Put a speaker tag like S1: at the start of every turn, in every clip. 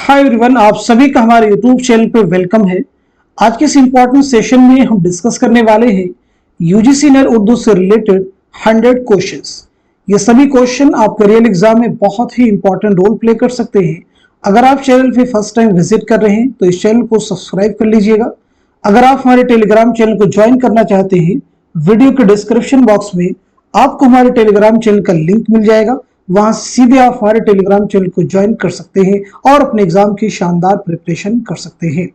S1: Hi everyone, आप सभी का हमारे यूट्यूब चैनल पर वेलकम है। आज के इस इम्पोर्टेंट सेशन में हम डिस्कस करने वाले हैं यूजीसी नेट उर्दू से रिलेटेड 100 क्वेश्चंस। ये सभी क्वेश्चन आपके रियल एग्जाम में बहुत ही इंपॉर्टेंट रोल प्ले कर सकते हैं। अगर आप चैनल पे फर्स्ट टाइम विजिट कर रहे हैं तो इस चैनल को सब्सक्राइब कर लीजिएगा। अगर आप हमारे टेलीग्राम चैनल को ज्वाइन करना चाहते हैं, वीडियो के डिस्क्रिप्शन बॉक्स में आपको हमारे टेलीग्राम चैनल का लिंक मिल जाएगा। वहां सीधे आप हमारे टेलीग्राम चैनल को ज्वाइन कर सकते हैं और अपने एग्जाम की शानदार प्रिपरेशन कर सकते हैं।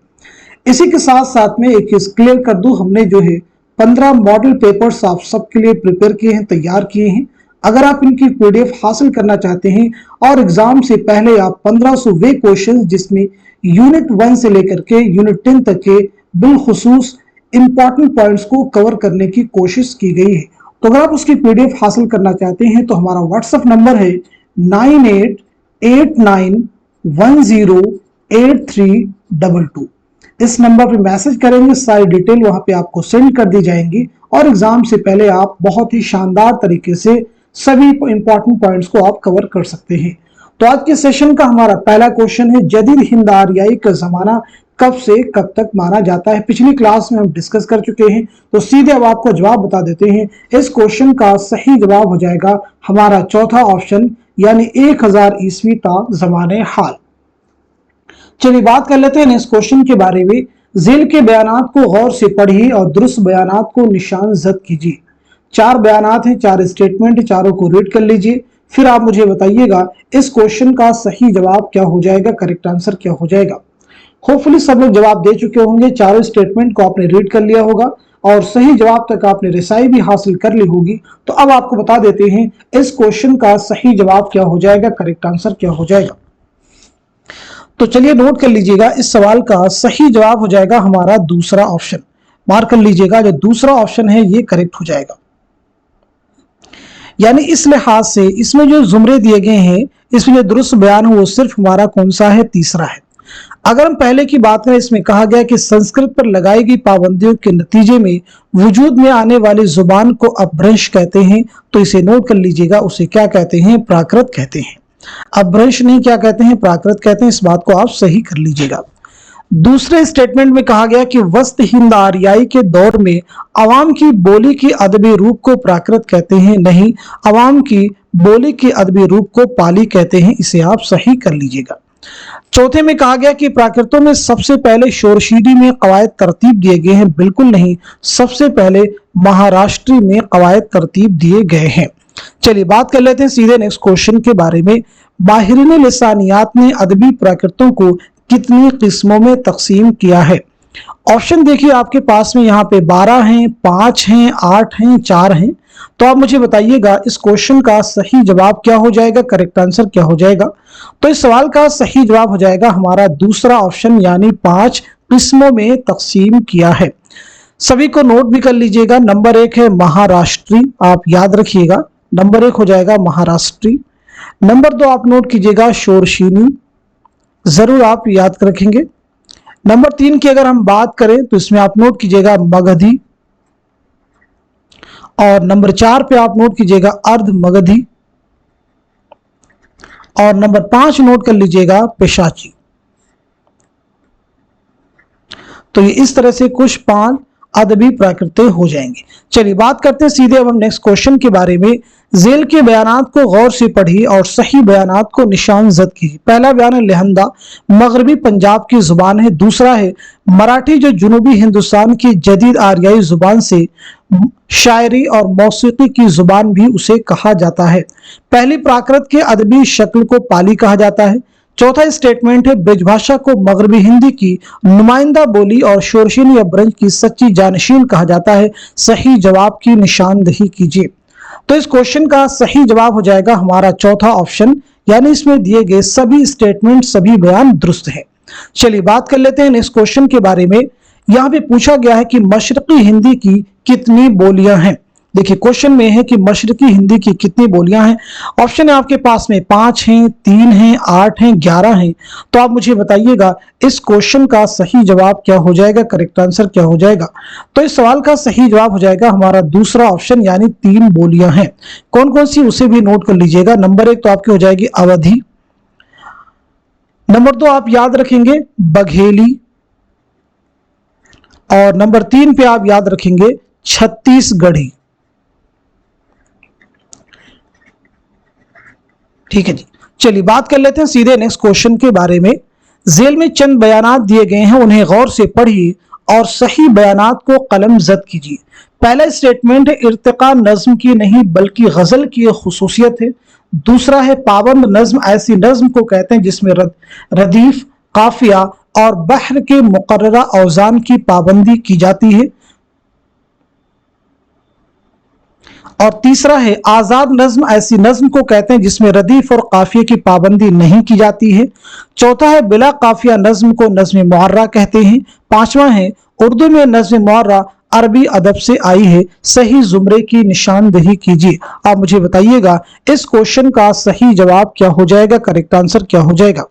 S1: इसी के साथ साथ में एक चीज क्लियर कर दूं, हमने जो है 15 मॉडल पेपर्स आप सबके लिए प्रिपेयर किए हैं, तैयार किए हैं। अगर आप इनकी पीडीएफ हासिल करना चाहते हैं और एग्जाम से पहले आप 1500 वे क्वेश्चन जिसमें यूनिट 1 से लेकर के यूनिट 10 तक के बिलखुसूस इंपॉर्टेंट पॉइंट्स को कवर करने की कोशिश की गई है, तो अगर आप उसकी पीडीएफ हासिल करना चाहते हैं तो हमारा व्हाट्सएप नंबर है 9889108322। इस नंबर पे मैसेज करेंगे, सारी डिटेल वहां पे आपको सेंड कर दी जाएंगी और एग्जाम से पहले आप बहुत ही शानदार तरीके से सभी इंपॉर्टेंट पॉइंट्स को आप कवर कर सकते हैं। तो आज के सेशन का हमारा पहला क्वेश्चन है, जदीद हिंद आर्याई का जमाना कब से कब तक माना जाता है। पिछली क्लास में हम डिस्कस कर चुके हैं, तो सीधे अब आपको जवाब बता देते हैं। इस क्वेश्चन का सही जवाब हो जाएगा हमारा चौथा ऑप्शन, यानी 1000 ईस्वी का जमाने हाल। चलिए बात कर लेते हैं इस क्वेश्चन के बारे में। झेल के बयानात को गौर से पढ़िए और दुरुस्त बयानात को निशान जद कीजिए। 4 बयानात हैं, 4 स्टेटमेंट, चारों को रीड कर लीजिए, फिर आप मुझे बताइएगा इस क्वेश्चन का सही जवाब क्या हो जाएगा, करेक्ट आंसर क्या हो जाएगा। होपफुली सब लोग जवाब दे चुके होंगे, चारों स्टेटमेंट को आपने रीड कर लिया होगा और सही जवाब तक आपने रिसाई भी हासिल कर ली होगी। तो अब आपको बता देते हैं इस क्वेश्चन का सही जवाब क्या हो जाएगा, करेक्ट आंसर क्या हो जाएगा। तो चलिए नोट कर लीजिएगा, इस सवाल का सही जवाब हो जाएगा हमारा दूसरा ऑप्शन। मार्क कर लीजिएगा, जो दूसरा ऑप्शन है ये करेक्ट हो जाएगा। यानी इस लिहाज से इसमें जो जुमरे दिए गए हैं, इसमें जो दुरुस्त बयान हो वो सिर्फ हमारा कौन सा है, तीसरा है। अगर हम पहले की बात करें, इसमें कहा गया कि संस्कृत पर लगाई गई पाबंदियों के नतीजे में वजूद में आने वाली जुबान को अपभ्रंश कहते हैं, तो इसे नोट कर लीजिएगा, उसे क्या कहते हैं, प्राकृत कहते हैं। अपभ्रंश नहीं, क्या कहते हैं, प्राकृत कहते हैं। इस बात को आप सही कर लीजिएगा। दूसरे स्टेटमेंट में कहा गया कि वस्त हिंद आर्याई के दौर में अवाम की बोली की अदबी रूप को प्राकृत कहते हैं, नहीं, अवाम की बोली की अदबी रूप को पाली कहते हैं। इसे आप सही कर लीजिएगा। चौथे में कहा गया कि प्राकृतों में सबसे पहले शोरशीरी में कवायद तरतीब दिए गए हैं, बिल्कुल नहीं, सबसे पहले महाराष्ट्री में कवायद तरतीब दिए गए हैं। चलिए बात कर लेते हैं सीधे नेक्स्ट क्वेश्चन के बारे में। माहिरीन लिसानियात ने अदबी प्राकृतों को कितनी किस्मों में तकसीम किया है। ऑप्शन देखिए आपके पास में, यहाँ पे 12 हैं, 5 हैं, 8 हैं, 4 हैं। तो आप मुझे बताइएगा इस क्वेश्चन का सही जवाब क्या हो जाएगा, करेक्ट आंसर क्या हो जाएगा। तो इस सवाल का सही जवाब हो जाएगा हमारा दूसरा ऑप्शन, यानी 5 किस्मों में तकसीम किया है। सभी को नोट भी कर लीजिएगा। नंबर 1 है महाराष्ट्री, आप याद रखिएगा, नंबर 1 हो जाएगा महाराष्ट्री। नंबर 2 आप नोट कीजिएगा शोरशीनी, जरूर आप याद रखेंगे। नंबर 3 की अगर हम बात करें तो इसमें आप नोट कीजिएगा मगधी, और नंबर 4 पे आप नोट कीजिएगा अर्ध मगधी, और नंबर 5 नोट कर लीजिएगा पेशाची। तो ये इस तरह से कुछ 5 अदबी प्राकृतें हो जाएंगे। चलिए बात करते हैं सीधे अब हम नेक्स्ट क्वेश्चन के बारे में। झेल के बयानात को गौर से पढ़िए और सही बयानात को निशान जद कीजिए। पहला बयान है लहंदा, मगरबी पंजाब की जुबान है। दूसरा है मराठी, जो जनूबी हिंदुस्तान की जदीद आर्याई जुबान से शायरी और मौसीकी की जुबान भी उसे कहा जाता है। पहली प्राकृत के अदबी शक्ल को पाली कहा जाता है। चौथा स्टेटमेंट है ब्रजभाषा को मगरबी हिंदी की नुमाइंदा बोली और शोरशीनी या ब्रज की सच्ची जानशीन कहा जाता है। सही जवाब की निशानदही कीजिए। तो इस क्वेश्चन का सही जवाब हो जाएगा हमारा चौथा ऑप्शन, यानी इसमें दिए गए सभी स्टेटमेंट, सभी बयान दुरुस्त है। चलिए बात कर लेते हैं इस क्वेश्चन के बारे में। यहाँ पे पूछा गया है कि मशरकी हिंदी की कितनी बोलियां हैं। देखिए क्वेश्चन में है कि मशरकी हिंदी की कितनी बोलियां हैं। ऑप्शन है आपके पास में 5 हैं, 3 हैं, 8 हैं, 11 हैं। तो आप मुझे बताइएगा इस क्वेश्चन का सही जवाब क्या हो जाएगा, करेक्ट आंसर क्या हो जाएगा। तो इस सवाल का सही जवाब हो जाएगा हमारा दूसरा ऑप्शन, यानी 3 बोलियां हैं। कौन कौन सी, उसे भी नोट कर लीजिएगा। नंबर 1 तो आपकी हो जाएगी अवधी, नंबर 2 आप याद रखेंगे बघेली, और नंबर 3 पे आप याद रखेंगे छत्तीसगढ़ी। ठीक है जी, चलिए बात कर लेते हैं सीधे नेक्स्ट क्वेश्चन के बारे में। जेल में चंद बयानात दिए गए हैं, उन्हें गौर से पढ़िए और सही बयानात को कलम जद कीजिए। पहला स्टेटमेंट है इर्तिका नज्म की नहीं बल्कि गजल की एक खुसूसियत है। दूसरा है पाबंद नज्म ऐसी नज्म को कहते हैं जिसमें रदीफ, काफिया और बहर के मुकर्ररा औजान की पाबंदी की जाती है। और तीसरा है आजाद नज्म ऐसी नज्म को कहते हैं जिसमें रदीफ और काफिये की पाबंदी नहीं की जाती है। चौथा है बिला काफिया नज्म को नज्म मुहर्रा कहते हैं। पांचवा है उर्दू में नज्म मुहर्रा अरबी अदब से आई है। सही जुमरे की निशानदेही कीजिए। आप मुझे बताइएगा इस क्वेश्चन का सही जवाब क्या हो जाएगा, करेक्ट आंसर क्या हो जाएगा।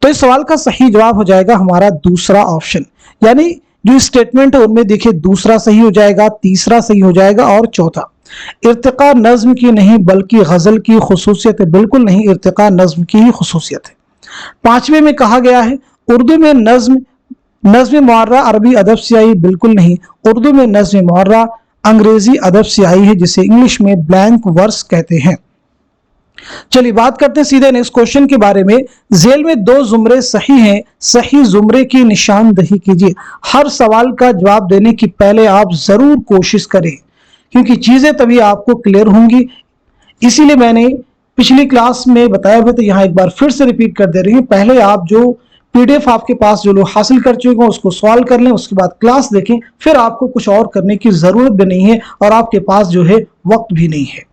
S1: तो इस सवाल का सही जवाब हो जाएगा हमारा दूसरा ऑप्शन, यानी जो स्टेटमेंट है उनमें देखिए दूसरा सही हो जाएगा, तीसरा सही हो जाएगा और चौथा। इर्तिका नज्म की नहीं बल्कि गजल की खुसूसियत है, बिल्कुल नहीं, इर्तिका नज्म की ही खुसूसियत है। पांचवें में कहा गया है उर्दू में नज्म मुहर्रा अरबी अदब से आई, बिल्कुल नहीं, उर्दू में नज्म मुहर्रा अंग्रेजी अदब से आई है जिसे इंग्लिश में ब्लैंक वर्स कहते हैं। चलिए बात करते हैं सीधे नेक्स्ट क्वेश्चन के बारे में। जेल में 2 जुमरे सही हैं, सही जुमरे की निशानदेही कीजिए। हर सवाल का जवाब देने की पहले आप जरूर कोशिश करें, क्योंकि चीजें तभी आपको क्लियर होंगी। इसीलिए मैंने पिछली क्लास में बताया हुआ, तो यहाँ एक बार फिर से रिपीट कर दे रही हूँ। पहले आप जो पीडीएफ आपके पास जो लोग हासिल कर चुके हैं उसको सॉल्व कर लें, उसके बाद क्लास देखें, फिर आपको कुछ और करने की जरूरत भी नहीं है और आपके पास जो है वक्त भी नहीं है।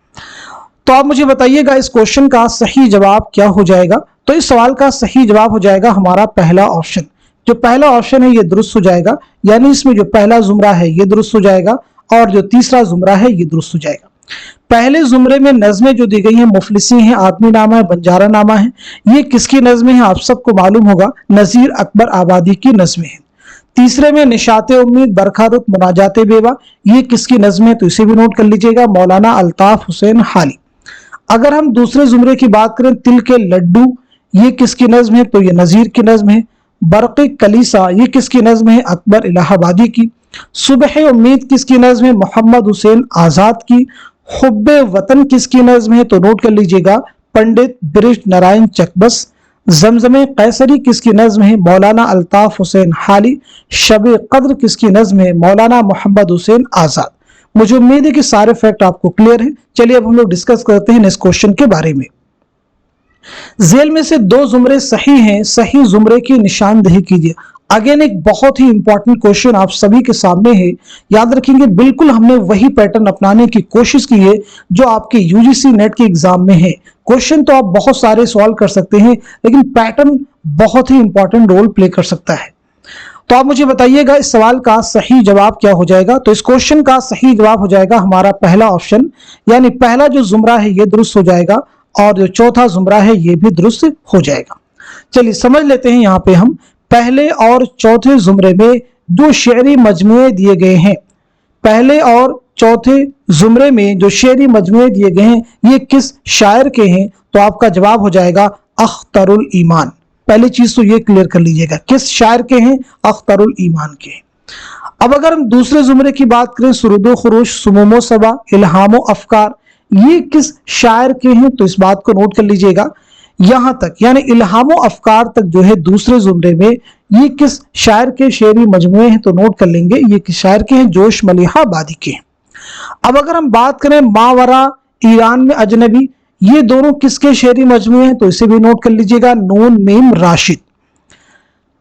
S1: तो आप मुझे बताइएगा इस क्वेश्चन का सही जवाब क्या हो जाएगा। तो इस सवाल का सही जवाब हो जाएगा हमारा पहला ऑप्शन। जो पहला ऑप्शन है ये दुरुस्त हो जाएगा, यानी इसमें जो पहला जुमरा है ये दुरुस्त हो जाएगा और जो तीसरा जुमरा है ये दुरुस्त हो जाएगा। पहले जुमरे में नज़में जो दी गई हैं मुफलिसी हैं, आदमी नामा है, बंजारा नामा है। ये किसकी नज़में हैं आप सबको मालूम होगा, नज़ीर अकबर आबादी की नज़में हैं। तीसरे में निशाते उम्मीद, बरखा रुत, मुनाजाते बेवा, ये किसकी नज़में है तो इसे भी नोट कर लीजिएगा, मौलाना अल्ताफ हुसैन हाली। अगर हम दूसरे जुमरे की बात करें तिल के लड्डू, ये किसकी नज़्म है तो ये नज़ीर की नज़्म है। बरक़े कलीसा, ये किसकी नज़्म है, अकबर इलाहाबादी की। सुबह उम्मीद किसकी नज़्म है, मोहम्मद हुसैन आज़ाद की। हुब्बे वतन किसकी नज़्म है तो नोट कर लीजिएगा, पंडित ब्रिज नारायण चकबस। जमजमे कैसरी किसकी नज़्म है, मौलाना अल्ताफ हुसैन हाली। शब कद्र किसकी नज़्म है, मौलाना मोहम्मद हुसैन आज़ाद। मुझे उम्मीद है कि सारे फैक्ट आपको क्लियर हैं। चलिए अब हम लोग डिस्कस करते हैं नेक्स्ट क्वेश्चन के बारे में। जेल में से 2 जुमरे सही हैं, सही जुमरे की निशानदेही कीजिए। अगेन एक बहुत ही इंपॉर्टेंट क्वेश्चन आप सभी के सामने है, याद रखेंगे। बिल्कुल हमने वही पैटर्न अपनाने की कोशिश की है जो आपके यूजीसी नेट के एग्जाम में है। क्वेश्चन तो आप बहुत सारे सॉल्व कर सकते हैं, लेकिन पैटर्न बहुत ही इंपॉर्टेंट रोल प्ले कर सकता है। तो आप मुझे बताइएगा इस सवाल का सही जवाब क्या हो जाएगा। तो इस क्वेश्चन का सही जवाब हो जाएगा हमारा पहला ऑप्शन, यानी पहला जो जुमरा है ये दुरुस्त हो जाएगा और जो चौथा जुमरा है ये भी दुरुस्त हो जाएगा। चलिए समझ लेते हैं यहाँ पे हम पहले और चौथे जुमरे में जो शेरी मजमुए दिए गए हैं, पहले और चौथे जुमरे में जो शेरी मजमुए दिए गए हैं ये किस शायर के हैं तो आपका जवाब हो जाएगा अख्तरुल ईमान। पहली चीज तो ये क्लियर कर लीजिएगा, किस शायर के हैं, अख्तरुल ईमान के हैं। अब अगर हम दूसरे जुमरे की बात करें, सुरुदो खुरूश, सुमूमो सबा, इल्हामो अफकार, ये किस शायर के हैं तो इस बात को नोट कर लीजिएगा। यहां तक यानी इल्हामो अफकार तक जो है दूसरे जुमरे में ये किस शायर के शेरी मजमुए हैं तो नोट कर लेंगे, ये किस शायर के हैं, जोश मलिहा आबादी के हैं। अब अगर हम बात करें मावरा ईरान में अजनबी, ये दोनों किसके शेरी मजमुए हैं तो इसे भी नोट कर लीजिएगा, नून मीम राशिद।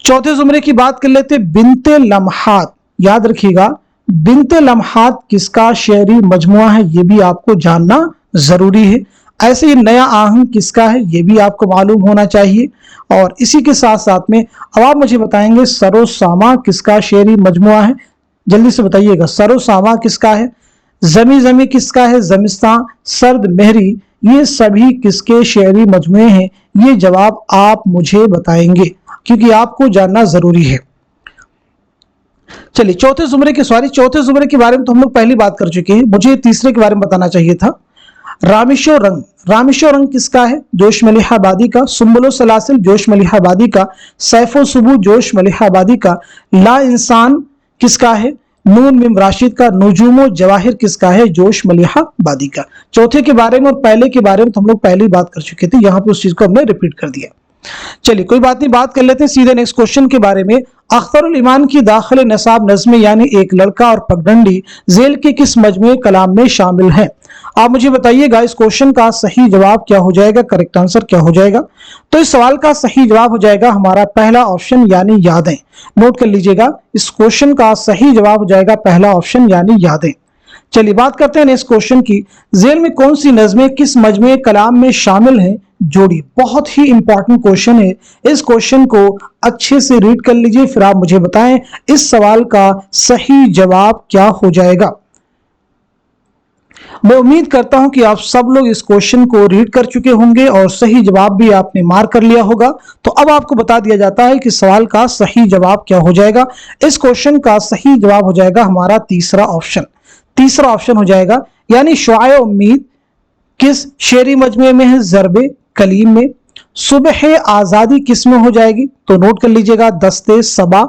S1: चौथे जुमरे की बात कर लेते बिनते लम्हात, याद रखिएगा बिनते लम्हात किसका शेरी मजमुआ है ये भी आपको जानना जरूरी है। ऐसे ही नया आहंग किसका है ये भी आपको मालूम होना चाहिए। और इसी के साथ साथ में अब आप मुझे बताएंगे सरो सामा किसका शेरी मजमुआ है, जल्दी से बताइएगा। सरो सामा किसका है, जमी जमी किसका है, जमिस्तां, सर्द मेहरी, ये सभी किसके शेरी मजमुए हैं, ये जवाब आप मुझे बताएंगे क्योंकि आपको जानना जरूरी है। चलिए चौथे जुमरे के बारे में तो हम लोग पहली बात कर चुके हैं, मुझे तीसरे के बारे में बताना चाहिए था। रामिशो रंग, रामिशो रंग किसका है? जोश मलिहाबादी का। सुम्बुलो सलासिल जोश मलिहाबादी का। सैफो सुबू जोश मलिहाबादी का। ला इंसान किसका है? नून मिम राशिद का। नुजूमो जवाहिर किसका है? जोश मलिहाबादी का। चौथे के बारे में और पहले के बारे में तो हम लोग पहले ही बात कर चुके थे, यहाँ पे उस चीज को हमने रिपीट कर दिया। चलिए कोई बात नहीं, बात कर लेते हैं सीधे नेक्स्ट क्वेश्चन के बारे में। अख्तरुल ईमान की दाखिल नसाब नज़्म यानी एक लड़का और पगडंडी जेल के किस मजमूए कलाम में शामिल है? आप मुझे बताइएगा इस क्वेश्चन का सही जवाब क्या हो जाएगा, करेक्ट आंसर क्या हो जाएगा। तो इस सवाल का सही जवाब हो जाएगा हमारा पहला ऑप्शन यानी यादें। नोट कर लीजिएगा, इस क्वेश्चन का सही जवाब हो जाएगा पहला ऑप्शन यानी यादें। चलिए बात करते हैं नेक्स्ट क्वेश्चन की। जेल में कौन सी नज़में किस मजमूए कलाम में शामिल हैं? जोड़ी। बहुत ही इंपॉर्टेंट क्वेश्चन है, इस क्वेश्चन को अच्छे से रीड कर लीजिए, फिर आप मुझे बताएं इस सवाल का सही जवाब क्या हो जाएगा। मैं उम्मीद करता हूं कि आप सब लोग इस क्वेश्चन को रीड कर चुके होंगे और सही जवाब भी आपने मार्क कर लिया होगा। तो अब आपको बता दिया जाता है कि सवाल का सही जवाब क्या हो जाएगा। इस क्वेश्चन का सही जवाब हो जाएगा हमारा तीसरा ऑप्शन। तीसरा ऑप्शन हो जाएगा, यानी शुआए उम्मीद किस शेरी मजमूए में है? ज़रबे कलीम में। सुबह आज़ादी किस में हो जाएगी? तो नोट कर लीजिएगा, दस्ते सबा।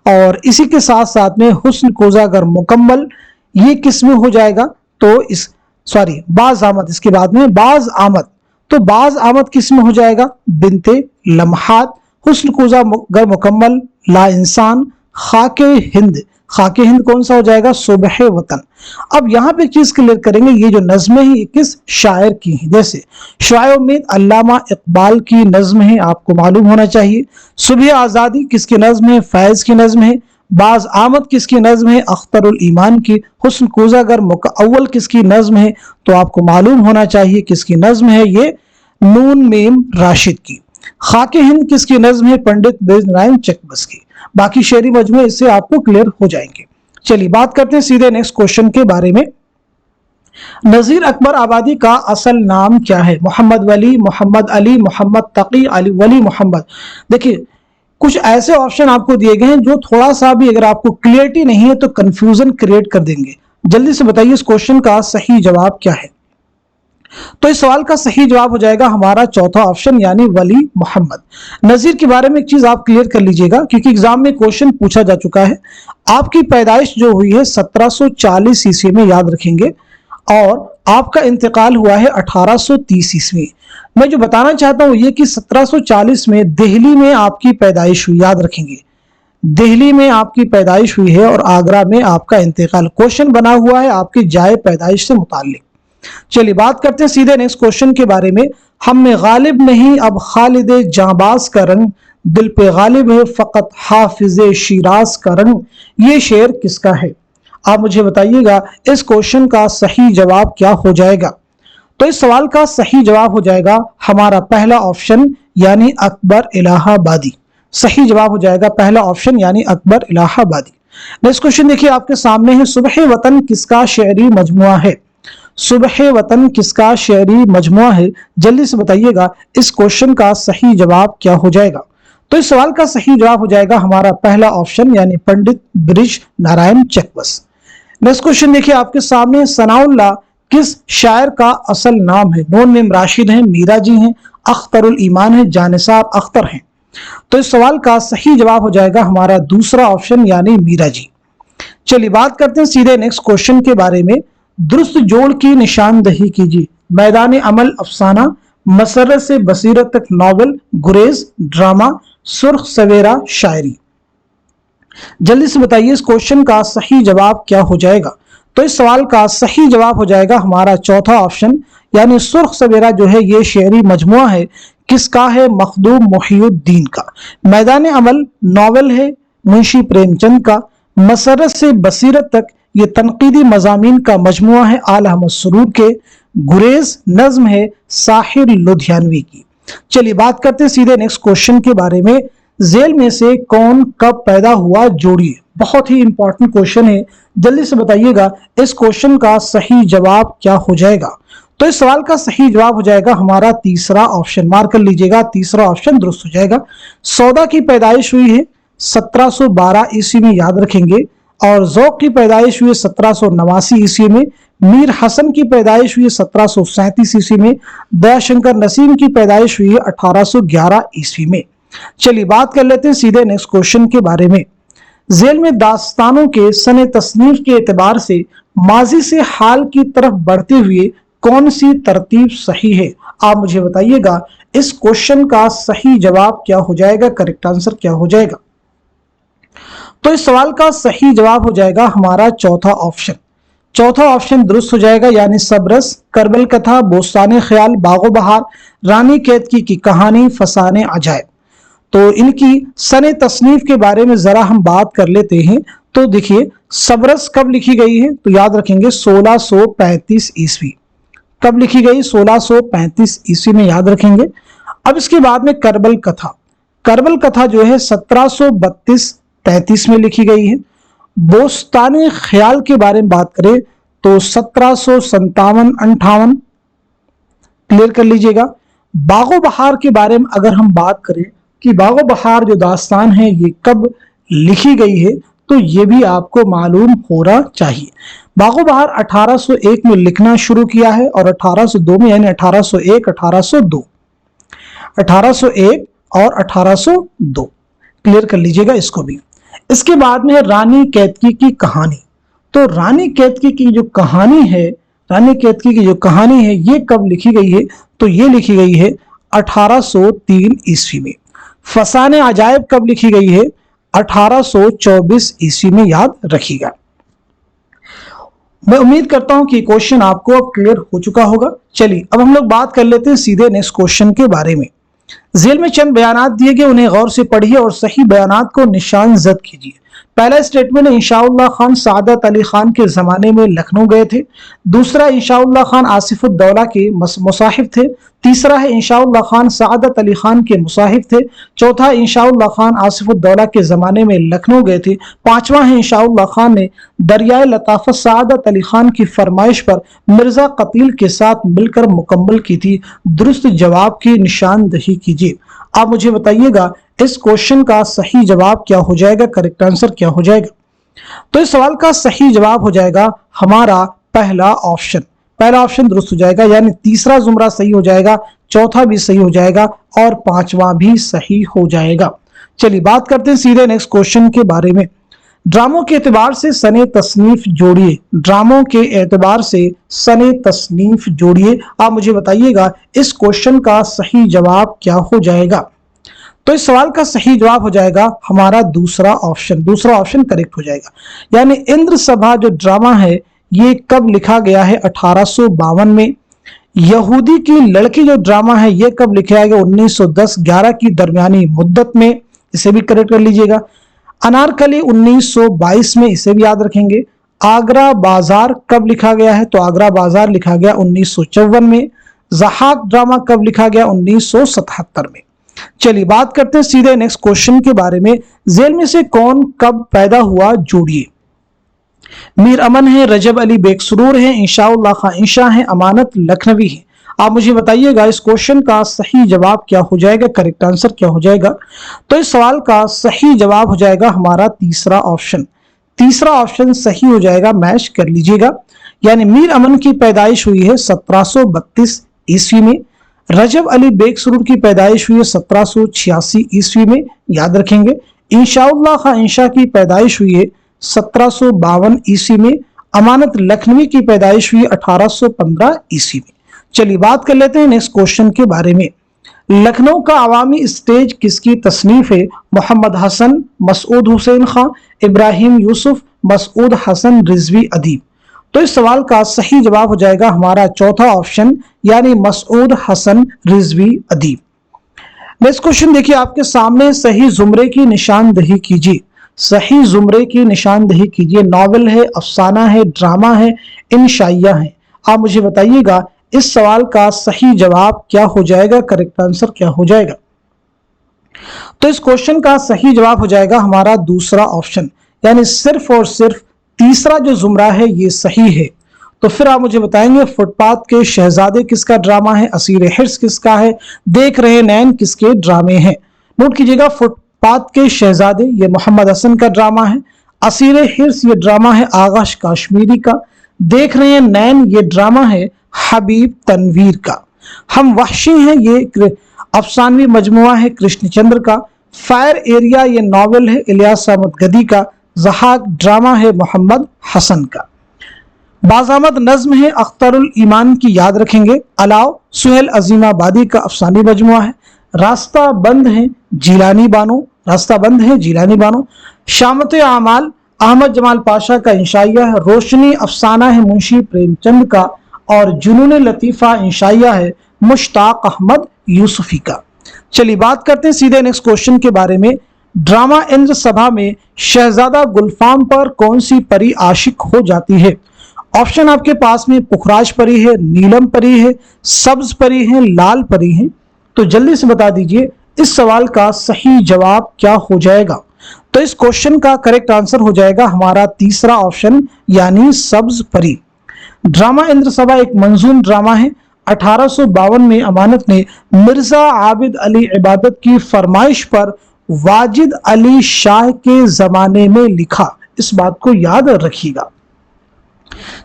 S1: और इसी के साथ साथ में हुस्न कोज़ागर मुकम्मल, ये किस में हो जाएगा? तो इस बाज आमद, इसके बाद में बाज आमद, तो बाज आमद किस में हो जाएगा? बिनते लम्हात, हुस्न कोज़ागर मुकम्मल, ला इंसान, खाके हिंद। खाके हिंद कौन सा हो जाएगा? सुबह वतन। अब यहाँ पे एक चीज क्लियर करेंगे, ये जो नज़्में हैं ये किस शायर की हैं? जैसे शुआए उम्मीद अल्लामा इकबाल की नज़्म है, आपको मालूम होना चाहिए। सुबह आज़ादी किसकी नज़्म है? फैज की नज़्म है। बाज आमद किसकी नज़्म है? अख्तरुल ईमान की। हुस्न कोज़ागर मुकअव्वल किसकी नज़्म है? तो आपको मालूम होना चाहिए किसकी नज़्म है, ये नून मीम राशिद की। खाके हिंद किसकी नज़्म है? पंडित बेजनारायण चकबस की। बाकी शेरी मजमूए इससे आपको क्लियर हो जाएंगे। चलिए बात करते हैं सीधे नेक्स्ट क्वेश्चन के बारे में। नज़ीर अकबर आबादी का असल नाम क्या है? मोहम्मद वली, मोहम्मद अली, मोहम्मद तकी, अली वली मोहम्मद। देखिए कुछ ऐसे ऑप्शन आपको दिए गए हैं जो थोड़ा सा भी अगर आपको क्लियरिटी नहीं है तो कंफ्यूजन क्रिएट कर देंगे। जल्दी से बताइए इस क्वेश्चन का सही जवाब क्या है। तो इस सवाल का सही जवाब हो जाएगा हमारा चौथा ऑप्शन यानी वली मोहम्मद। नज़ीर के बारे में एक चीज आप क्लियर कर लीजिएगा, क्योंकि एग्जाम में क्वेश्चन पूछा जा चुका है। आपकी पैदाइश जो हुई है 1740 ईस्वी में, याद रखेंगे, और आपका इंतकाल हुआ है 1830 ईस्वी। मैं जो बताना चाहता हूं ये कि 1740 में दिल्ली में आपकी पैदाइश हुई, याद रखेंगे, दिल्ली में आपकी पैदाइश हुई है और आगरा में आपका इंतकाल। क्वेश्चन बना हुआ है आपकी जाए पैदाइश से मुताल्लिक। चलिए बात करते हैं सीधे नेक्स्ट क्वेश्चन के बारे में। हम में गालिब नहीं अब खालिद जांबाज का रंग, दिल पे गालिब है फकत हाफिज शिराज का रंग, ये शेर किसका है? आप मुझे बताइएगा इस क्वेश्चन का सही जवाब क्या हो जाएगा। तो इस सवाल का सही जवाब हो जाएगा हमारा पहला ऑप्शन यानी अकबर इलाहाबादी। सही जवाब हो जाएगा पहला ऑप्शन यानी अकबर इलाहाबादी। नेक्स्ट क्वेश्चन देखिए आपके सामने है, सुबह वतन किसका शेरी मजमुआ है? सुबह वतन किसका शेरी मजमुआ है? जल्दी से बताइएगा इस क्वेश्चन का सही जवाब क्या हो जाएगा। तो इस सवाल का सही जवाब हो जाएगा हमारा पहला ऑप्शन यानी पंडित ब्रिज नारायण चकबस। नेक्स्ट क्वेश्चन देखिए आपके सामने, सनाउल्लाह किस शायर का असल नाम है? नून मीम राशिद हैं, मीरा जी हैं, अख्तरुल ईमान है, जानिसार अख्तर हैं। तो इस सवाल का सही जवाब हो जाएगा हमारा दूसरा ऑप्शन यानी मीरा जी। चलिए बात करते हैं सीधे नेक्स्ट क्वेश्चन के बारे में। दुरुस्त जोड़ की निशानदही कीजिए। मैदान अमल अफसाना, मसरत से बसीरत तक नॉवल, गुरेज ड्रामा, सुर्ख सवेरा शायरी। जल्दी से बताइए इस क्वेश्चन का सही जवाब क्या हो जाएगा। तो इस सवाल का सही जवाब हो जाएगा हमारा चौथा ऑप्शन यानी सुर्ख सवेरा जो है ये शेरी मजमुआ है। किसका है? मखदूम मुहिउद्दीन का। मैदान अमल नॉवल है मुंशी प्रेमचंद का। मसरत से बसीरत तक ये तनकीदी मजामीन का मजमुआ है आला अहमद सुरूर के। गुरेज नज्म है साहिर लुधियानवी की। चलिए बात करते हैं सीधे नेक्स्ट क्वेश्चन के बारे में। जेल में से कौन कब पैदा हुआ? जोड़िए। बहुत ही इंपॉर्टेंट क्वेश्चन है, जल्दी से बताइएगा इस क्वेश्चन का सही जवाब क्या हो जाएगा। तो इस सवाल का सही जवाब हो जाएगा हमारा तीसरा ऑप्शन। मार्क कर लीजिएगा, तीसरा ऑप्शन दुरुस्त हो जाएगा। सौदा की पैदाइश हुई है 1712 ईस्वी में, याद रखेंगे, और ज़ौक़ की पैदाइश हुई 1789 ईस्वी में। मीर हसन की पैदाइश हुई है 1737 ईस्वी में। दयाशंकर नसीम की पैदाइश हुई है 1811 ईस्वी में। चलिए बात कर लेते हैं सीधे नेक्स्ट क्वेश्चन के बारे में। झेल में दास्तानों के सने तस्नीफ के एतबार से माजी से हाल की तरफ बढ़ते हुए कौन सी तरतीब सही है? आप मुझे बताइएगा इस क्वेश्चन का सही जवाब क्या हो जाएगा, करेक्ट आंसर क्या हो जाएगा? तो इस सवाल का सही जवाब हो जाएगा हमारा चौथा ऑप्शन। चौथा ऑप्शन दुरुस्त हो जाएगा, यानी सबरस, करबल कथा, बोस्तान ख्याल, बागो बहार, रानी केतकी की कहानी, फसाने अजायब। तो इनकी सने तस्नीफ के बारे में जरा हम बात कर लेते हैं। तो देखिए सबरस कब लिखी गई है, तो याद रखेंगे 1635 ईस्वी। कब लिखी गई? 1635 ईस्वी में, याद रखेंगे। अब इसके बाद में करबल कथा, करबल कथा जो है 1732-33 में लिखी गई है। बोस्तान ख्याल के बारे में बात करें तो 1757-58, क्लियर कर लीजिएगा। बागो बहार के बारे में अगर हम बात करें कि बागो बहार जो दास्तान है ये कब लिखी गई है, तो ये भी आपको मालूम होना चाहिए। बागो बहार 1801 में लिखना शुरू किया है और 1802 में, यानी 1801, 1802, 1801 और 1802, क्लियर कर लीजिएगा इसको भी। इसके बाद में है रानी केतकी की कहानी। तो रानी केतकी की जो कहानी है, रानी केतकी की जो कहानी है ये कब लिखी गई है? तो ये लिखी गई है 1803 ईस्वी में। फसाने अजायब कब लिखी गई है? 1824 ईस्वी में, याद रखिएगा। मैं उम्मीद करता हूं कि क्वेश्चन आपको अब क्लियर हो चुका होगा। चलिए अब हम लोग बात कर लेते हैं सीधे नेक्स्ट क्वेश्चन के बारे में। झेल में चंद बयानात दिए गए, उन्हें गौर से पढ़िए और सही बयानात को निशान जद कीजिए। पहला स्टेटमेंट है इंशाउल्लाह खान सादत अली खान के जमाने में लखनऊ गए थे। दूसरा, इंशाउल्लाह खान आसिफुद्दौला के मुसाहिब थे। तीसरा है इंशाउल्लाह खान सादत अली खान के मुसाहिब थे। चौथा, इंशाउल्लाह खान आसिफुद्दौला के जमाने में लखनऊ गए थे। पांचवा है इंशाउल्लाह खान ने दरियाए लताफत सादत अली खान की फरमाइश पर मिर्जा कतील के साथ मिलकर मुकम्मल की थी। दुरुस्त जवाब की निशानदही कीजिए। आप मुझे बताइएगा इस क्वेश्चन का सही जवाब क्या हो जाएगा, करेक्ट आंसर क्या हो जाएगा? तो इस सवाल का सही जवाब हो जाएगा हमारा पहला ऑप्शन। पहला ऑप्शन दुरुस्त हो जाएगा, यानी तीसरा जुमरा सही हो जाएगा, चौथा भी सही हो जाएगा और पांचवा भी सही हो जाएगा। चलिए बात करते हैं सीधे नेक्स्ट क्वेश्चन के बारे में। ड्रामों के एतबार से सने तसनीफ जोड़िए। ड्रामों के एतबार से सने तसनीफ जोड़िए। आप मुझे बताइएगा इस क्वेश्चन का सही जवाब क्या हो जाएगा? तो इस सवाल का सही जवाब हो जाएगा हमारा दूसरा ऑप्शन। दूसरा ऑप्शन करेक्ट हो जाएगा, यानी इंद्र सभा जो ड्रामा है ये कब लिखा गया है? 1852 में। यहूदी की लड़की जो ड्रामा है ये कब लिखा गया? 1910-11 की दरमियानी मुद्दत में, इसे भी करेक्ट कर लीजिएगा। अनारकली 1922 में, इसे भी याद रखेंगे। आगरा बाजार कब लिखा गया है? तो आगरा बाजार लिखा गया 1954 में। ज़हाक ड्रामा कब लिखा गया? 1977 में। चलिए बात करते हैं सीधे नेक्स्ट क्वेश्चन के बारे में। झेल में से कौन कब पैदा हुआ, जोड़िए। मीर अमन है, रजब अली बेकसरूर है, इंशाउल्लाह खां इंशा है, अमानत लखनवी है। आप मुझे बताइएगा इस क्वेश्चन का सही जवाब क्या हो जाएगा, करेक्ट आंसर क्या हो जाएगा? तो इस सवाल का सही जवाब हो जाएगा हमारा तीसरा ऑप्शन। तीसरा ऑप्शन सही हो जाएगा, मैच कर लीजिएगा। यानी मीर अमन की पैदाइश हुई है 1732 ईस्वी में। रजब अली बेकसरूर की पैदाइश हुई है 1786 ईस्वी में, याद रखेंगे। इंशाउल्लाह खां इंशा की पैदाइश हुई है 1752 ईस्वी में। अमानत लखनवी की पैदाइश हुई 1815 ईस्वी में। चलिए बात कर लेते हैं नेक्स्ट क्वेश्चन के बारे में। लखनऊ का अवामी स्टेज किसकी तसनीफ है? मोहम्मद हसन, मसूद हुसैन खां, इब्राहिम यूसुफ, मसूद हसन रिजवी अदीब। तो इस सवाल का सही जवाब हो जाएगा हमारा चौथा ऑप्शन, यानी मसूद हसन रिजवी अदीब। नेक्स्ट क्वेश्चन देखिए आपके सामने, सही जुमरे की निशानदही कीजिए। सही जुमरे की निशानदही कीजिए। नॉवेल है, अफसाना है, ड्रामा है, इंशाइया है। आप मुझे बताइएगा इस सवाल का सही जवाब क्या हो जाएगा, करेक्ट आंसर क्या हो जाएगा? तो इस क्वेश्चन का सही जवाब हो जाएगा हमारा दूसरा ऑप्शन, यानी सिर्फ और सिर्फ तीसरा जो जुमरा है ये सही है। तो फिर आप मुझे बताएंगे फुटपाथ के शहजादे किसका ड्रामा है, असीर हिर्स किसका है, देख रहे नैन किसके ड्रामे हैं। नोट कीजिएगा, फुटपाथ के शहजादे ये मोहम्मद हसन का ड्रामा है। असीर हिर्स ये ड्रामा है आगाश काश्मीरी का। देख रहे हैं नैन, ये ड्रामा है हबीब तनवीर का। हम वहशी हैं, ये अफसानवी मजमुआ है कृष्णचंद्र का। फायर एरिया ये नॉवेल है इलियास अहमद गदी का। ज़हाक ड्रामा है मोहम्मद हसन का। बाज़ामद नज्म है अख्तरुल ईमान की, याद रखेंगे। अलाव सुहेल अजीमाबादी का अफसानी मजमुआ है। रास्ता बंद है जिलानी बानो, रास्ता बंद है जिलानी बानो। शामत आमाल अहमद जमाल पाशा का इंशाइया है। रोशनी अफसाना है मुंशी प्रेमचंद का। और जुनून लतीफ़ा इंशाइया है मुश्ताक अहमद यूसुफी का। चलिए बात करते हैं सीधे नेक्स्ट क्वेश्चन के बारे में। ड्रामा इंद्र सभा में शहजादा गुलफाम पर कौन सी परी आशिक हो जाती है? ऑप्शन आपके पास में पुखराज परी है, नीलम परी है, सब्ज परी है, लाल परी है। तो जल्दी से बता दीजिए इस सवाल का सही जवाब क्या हो जाएगा। तो इस क्वेश्चन का करेक्ट आंसर हो जाएगा हमारा तीसरा ऑप्शन, यानी सब्ज परी। ड्रामा इंद्र सभा एक मंजूम ड्रामा है। 1852 में अमानत ने मिर्जा आबिद अली इबादत की फरमाइश पर वाजिद अली शाह के जमाने में लिखा। इस बात को याद रखिएगा।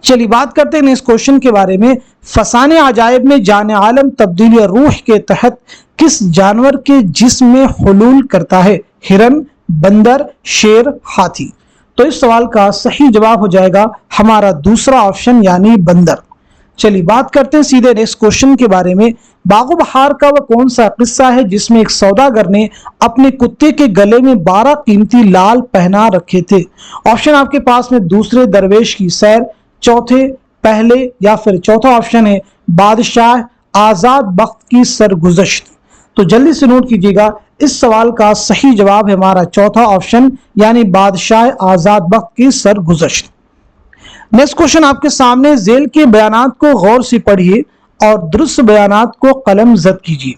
S1: चलिए बात करते हैं इस क्वेश्चन के बारे में। फसाने अजायब में जाने आलम तब्दीली रूह के तहत किस जानवर के जिस्म में हुलूल करता है? हिरन, बंदर, शेर, हाथी। तो इस सवाल का सही जवाब हो जाएगा हमारा दूसरा ऑप्शन, यानी बंदर। चलिए बात करते हैं सीधे नेक्स्ट क्वेश्चन के बारे में। बागो बहार का वह कौन सा किस्सा है जिसमें एक सौदागर ने अपने कुत्ते के गले में 12 कीमती लाल पहना रखे थे? ऑप्शन आपके पास में दूसरे दरवेश की सैर, चौथे पहले या फिर चौथा ऑप्शन है बादशाह आजाद बख्त की सरगुजश्त। तो जल्दी से नोट कीजिएगा इस सवाल का सही जवाब है हमारा चौथा ऑप्शन, यानी बादशाह आजाद बख्त की सरगुजश्त। नेक्स्ट क्वेश्चन आपके सामने। जेल के बयानात को गौर से पढ़िए और दुरुस्त बयानात को कलम जद कीजिए।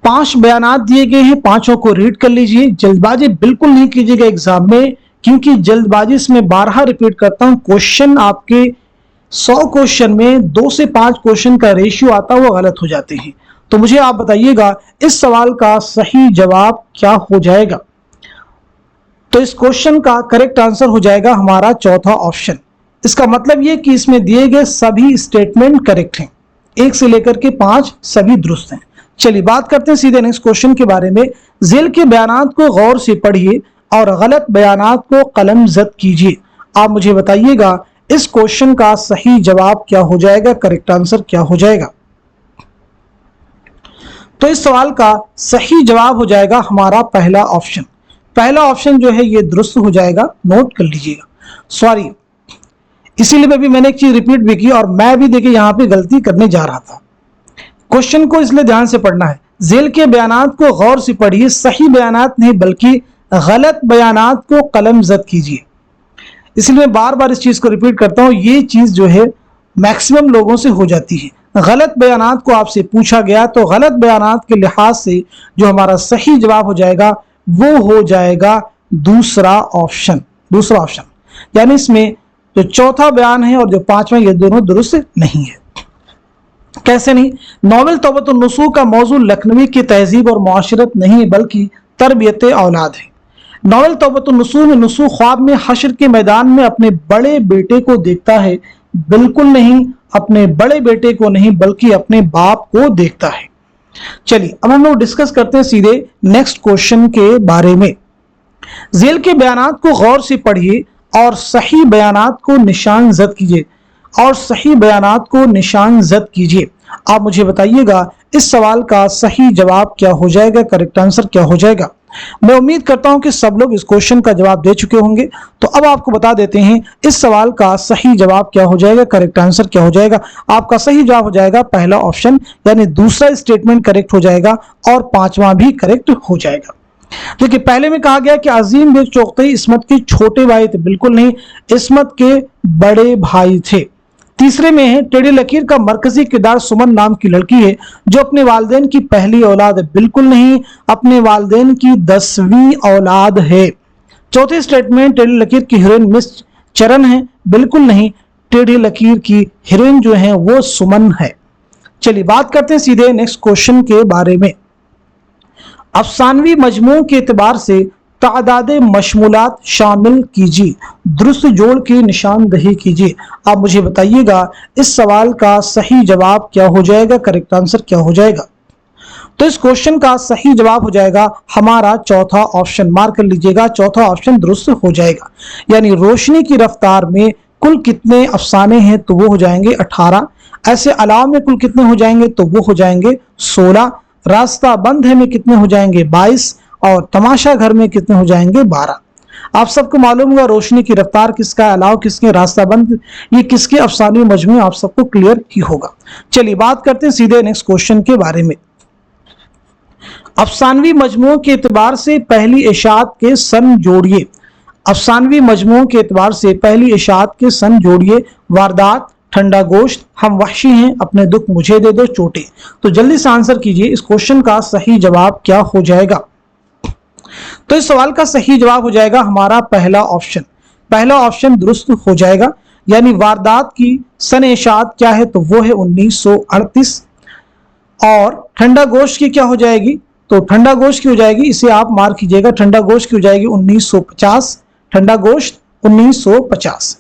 S1: 5 बयानात दिए गए हैं, पांचों को रीड कर लीजिए। जल्दबाजी बिल्कुल नहीं कीजिएगा एग्जाम में, क्योंकि जल्दबाजी से मैं 12 रिपीट करता हूं, क्वेश्चन आपके 100 क्वेश्चन में 2 से 5 क्वेश्चन का रेशियो आता है, वो गलत हो जाते हैं। तो मुझे आप बताइएगा इस सवाल का सही जवाब क्या हो जाएगा। तो इस क्वेश्चन का करेक्ट आंसर हो जाएगा हमारा चौथा ऑप्शन। इसका मतलब यह कि इसमें दिए गए सभी स्टेटमेंट करेक्ट हैं, 1 से लेकर के 5 सभी दुरुस्त हैं। चलिए बात करते हैं सीधे नेक्स्ट क्वेश्चन के बारे में। जेल के बयानात को गौर से पढ़िए और गलत बयानात को कलम जद कीजिए। आप मुझे बताइएगा इस क्वेश्चन का सही जवाब क्या हो जाएगा, करेक्ट आंसर क्या हो जाएगा। तो इस सवाल का सही जवाब हो जाएगा हमारा पहला ऑप्शन। पहला ऑप्शन जो है ये दुरुस्त हो जाएगा, नोट कर लीजिएगा। सॉरी, इसीलिए मैंने एक चीज रिपीट भी की और मैं भी देखिए यहां पे गलती करने जा रहा था। क्वेश्चन को इसलिए ध्यान से पढ़ना है। जेल के बयानात को गौर से पढ़िए, सही बयानात नहीं बल्कि गलत बयानात को कलम जद कीजिए। इसलिए मैं बार बार इस चीज को रिपीट करता हूं, ये चीज जो है मैक्सिमम लोगों से हो जाती है। गलत बयानात को आपसे पूछा गया तो गलत बयानात के लिहाज से जो हमारा सही जवाब हो जाएगा वो हो जाएगा दूसरा ऑप्शन। दूसरा ऑप्शन यानी इसमें जो चौथा बयान है और जो पांचवा, ये दोनों दुरुस्त नहीं है। कैसे नहीं? नॉवेल तौबतुन नुसूह का मौजू लखनवी की तहजीब और मुआशरत नहीं बल्कि तरबियत औलाद है। नॉवेल तौबतुन नुसूह में नुसूह ख्वाब में हश्र के मैदान में अपने बड़े बेटे को देखता है, बिल्कुल नहीं, अपने बड़े बेटे को नहीं बल्कि अपने बाप को देखता है। चलिए अब हम लोग डिस्कस करते हैं सीधे नेक्स्ट क्वेश्चन के बारे में। जेल के बयानात को गौर से पढ़िए और सही बयानात को निशान जद कीजिए और सही बयानात को निशान जद कीजिए। आप मुझे बताइएगा इस सवाल का सही जवाब क्या हो जाएगा, करेक्ट आंसर क्या हो जाएगा। मैं उम्मीद करता हूं कि सब लोग इस क्वेश्चन का जवाब दे चुके होंगे। तो अब आपको बता देते हैं इस सवाल का सही जवाब क्या हो जाएगा, करेक्ट आंसर क्या हो जाएगा। आपका सही जवाब हो जाएगा पहला ऑप्शन, यानी दूसरा स्टेटमेंट करेक्ट हो जाएगा और पांचवा भी करेक्ट हो जाएगा। देखिए पहले में कहा गया कि अजीम बेग चोगतई इस्मत के छोटे भाई थे, बिल्कुल नहीं, इस्मत के बड़े भाई थे। तीसरे में है टेढ़ी लकीर का मरकजी किरदार सुमन नाम की लड़की है जो अपने वालिदैन की पहली औलाद है, बिल्कुल नहीं, अपने वालिदैन की 10वीं औलाद है। चौथे स्टेटमेंट टेढ़ी लकीर की हीरोइन मिस चरण है, बिल्कुल नहीं, टेढ़ी लकीर की हीरोइन जो है वो सुमन है। चलिए बात करते हैं सीधे नेक्स्ट क्वेश्चन के बारे में। अफसानवी मजमू के एतबार से तादाद मशमूलात शामिल कीजिए, दुरुस्त जोड़ की निशानदही कीजिए। आप मुझे बताइएगा इस सवाल का सही जवाब क्या हो जाएगा, करेक्ट आंसर क्या हो जाएगा। तो इस क्वेश्चन का सही जवाब हो जाएगा हमारा चौथा ऑप्शन, मार्क कर लीजिएगा, चौथा ऑप्शन दुरुस्त हो जाएगा। यानी रोशनी की रफ्तार में कुल कितने अफसाने हैं, तो वो हो जाएंगे 18। ऐसे अलाव में कुल कितने हो जाएंगे, तो वो हो जाएंगे 16। रास्ता बंद है में कितने हो जाएंगे 22, और तमाशा घर में कितने हो जाएंगे 12। आप सबको मालूम होगा रोशनी की रफ्तार किसका, अलाव किसके, रास्ता बंद ये किसके अफसाने मजमू, आप सबको क्लियर ही होगा। चलिए बात करते हैं सीधे नेक्स्ट क्वेश्चन के बारे में। अफसानवी मजमू के एतबार से पहली इशात के सन जोड़िए। अफसानवी मजमू के एतबार से पहली इशात के सन जोड़िए। वारदात, ठंडा गोश्त, हम वहशी हैं, अपने दुख मुझे दे दो, चोटे। तो जल्दी से आंसर कीजिए, इस क्वेश्चन का सही जवाब क्या हो जाएगा। तो इस सवाल का सही जवाब हो जाएगा हमारा पहला ऑप्शन। पहला ऑप्शन दुरुस्त हो जाएगा। यानी वारदात की सन इशात क्या है, तो वो है 1938। और ठंडा गोश्त की क्या हो जाएगी, तो ठंडा गोश्त की हो जाएगी, इसे आप मार्क कीजिएगा, ठंडा गोश्त की हो जाएगी 1950। ठंडा गोश्त 1950।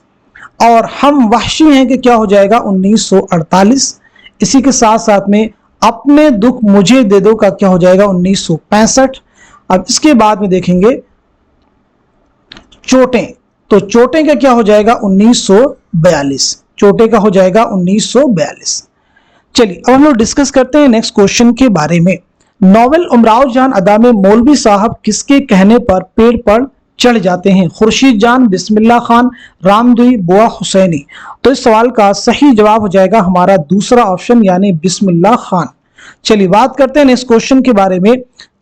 S1: और हम वहशी हैं कि क्या हो जाएगा 1948। इसी के साथ साथ में अपने दुख मुझे दे दो का क्या हो जाएगा 1965। अब इसके बाद में देखेंगे चोटें, तो चोटें का क्या हो जाएगा 1942। चोटें का हो जाएगा 1942। चलिए अब हम लोग डिस्कस करते हैं नेक्स्ट क्वेश्चन के बारे में। नॉवेल उमराव जान अदा में मौलवी साहब किसके कहने पर पेड़ पर चढ़ जाते हैं। खुर्शीद जान, बिस्मिल्लाह खान, रामदुई, बुआ हुसैनी। तो इस सवाल का सही जवाब हो जाएगा हमारा दूसरा ऑप्शन यानी बिस्मिल्लाह खान। चलिए बात करते हैं इस क्वेश्चन के बारे में।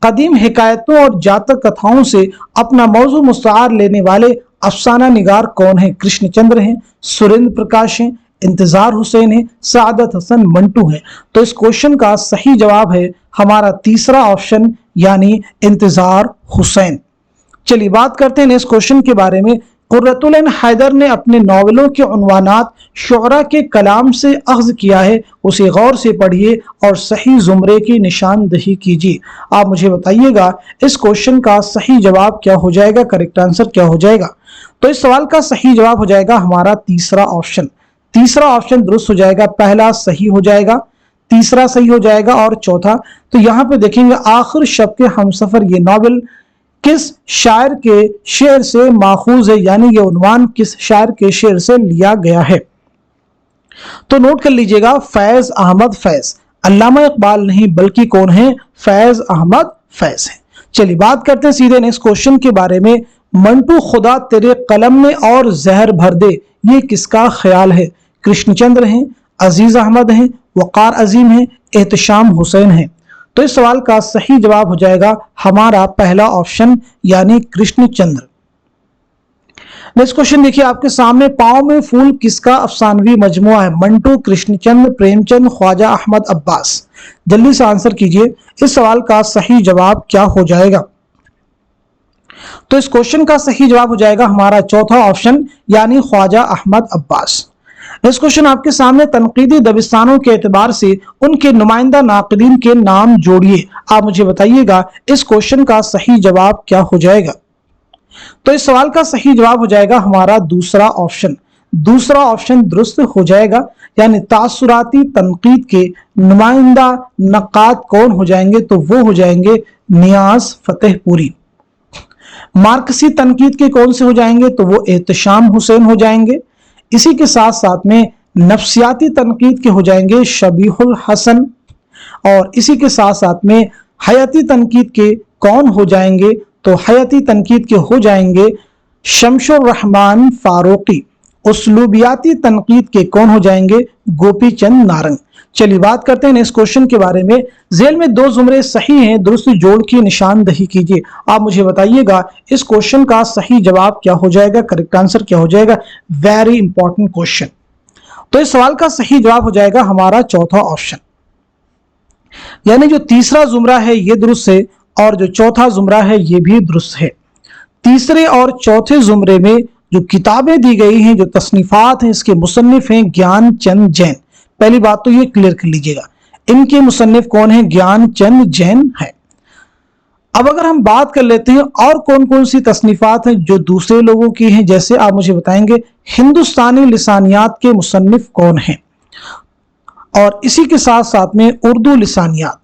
S1: कदीम हिकायतों और जातक कथाओं से अपना मौजू मुस्तार लेने वाले अफसाना निगार कौन है। कृष्णचंद्र हैं, सुरेंद्र प्रकाश हैं, इंतजार हुसैन है, सादत हसन मंटू है। तो इस क्वेश्चन का सही जवाब है हमारा तीसरा ऑप्शन यानी इंतजार हुसैन। चलिए बात करते हैं इस क्वेश्चन के बारे में। कुर्रतुल ऐन हैदर ने अपने नॉवेलों के उन्वानात शुअरा के कलाम से अख्ज किया है, उसे गौर से पढ़िए और सही जुमरे की निशानदही कीजिए। आप मुझे बताइएगा इस क्वेश्चन का सही जवाब क्या हो जाएगा, करेक्ट आंसर क्या हो जाएगा। तो इस सवाल का सही जवाब हो जाएगा हमारा तीसरा ऑप्शन। तीसरा ऑप्शन दुरुस्त हो जाएगा, पहला सही हो जाएगा, तीसरा सही हो जाएगा और चौथा। तो यहाँ पे देखेंगे आखिर शब के हमसफर ये नॉवेल किस शायर के शेर से माखूज है, यानी ये उन्वान किस शायर के शेर से लिया गया है। तो नोट कर लीजिएगा फैज अहमद फैज, अल्लामा इकबाल नहीं बल्कि कौन है, फैज अहमद फैज है। चलिए बात करते हैं सीधे नेक्स्ट क्वेश्चन के बारे में। मंटू खुदा तेरे कलम में और जहर भर दे, ये किसका ख्याल है। कृष्णचंद्र हैं, अजीज अहमद हैं, वकार अजीम हैं, एहतशाम हुसैन हैं। तो इस सवाल का सही जवाब हो जाएगा हमारा पहला ऑप्शन यानी कृष्णचंद्र। नेक्स्ट क्वेश्चन देखिए आपके सामने। पांव में फूल किसका अफसानवी मजमुआ है। मंटू, कृष्णचंद्र, प्रेमचंद, ख्वाजा अहमद अब्बास। जल्दी से आंसर कीजिए, इस सवाल का सही जवाब क्या हो जाएगा। तो इस क्वेश्चन का सही जवाब हो जाएगा हमारा चौथा ऑप्शन यानी ख्वाजा अहमद अब्बास। इस क्वेश्चन आपके सामने तनकीदी दबिस्तानों के एतबार से उनके नुमाइंदा नाक़दीन के नाम जोड़िए। आप मुझे बताइएगा इस क्वेश्चन का सही जवाब क्या हो जाएगा। तो इस सवाल का सही जवाब हो जाएगा हमारा दूसरा ऑप्शन। दूसरा ऑप्शन दुरुस्त हो जाएगा, यानी तासुराती तनकीद के नुमाइंदा नक़ाद कौन हो जाएंगे, तो वो हो जाएंगे नियाज फतेहपुरी। मार्कसी तनकीद के कौन से हो जाएंगे, तो वो एहतशाम हुसैन हो जाएंगे। इसी के साथ साथ में नफ्सियाती तनकीद के हो जाएंगे शबीहुल हसन, और इसी के साथ साथ में हयाती तनकीद के कौन हो जाएंगे, तो हयाती तनकीद के हो जाएंगे शमशुर रहमान फारूकी। उसलूबियाती तनकीद के कौन हो जाएंगे, गोपी चंद नारंग। चलिए बात करते हैं इस क्वेश्चन के बारे में। जेल में दो जुमरे सही हैं, दुरुस्त जोड़ की निशानदही कीजिए। आप मुझे बताइएगा इस क्वेश्चन का सही जवाब क्या हो जाएगा, करेक्ट आंसर क्या हो जाएगा। Very important question. तो इस सवाल का सही जवाब हो जाएगा हमारा चौथा ऑप्शन, यानी जो तीसरा जुमरा है ये दुरुस्त है और जो चौथा जुमरा है ये भी दुरुस्त है। तीसरे और चौथे जुमरे में जो किताबें दी गई हैं, जो तसनीफात हैं, इसके मुसन्निफ हैं ज्ञान चंद जैन। पहली बात तो ये क्लियर कर लीजिएगा, इनके मुसन्निफ कौन है, ज्ञान चंद जैन है। अब अगर हम बात कर लेते हैं और कौन कौन सी तसनीफात हैं जो दूसरे लोगों की हैं, जैसे आप मुझे बताएंगे हिंदुस्तानी लिसानियात के मुसन्निफ कौन हैं, और इसी के साथ साथ में उर्दू लिसानियात,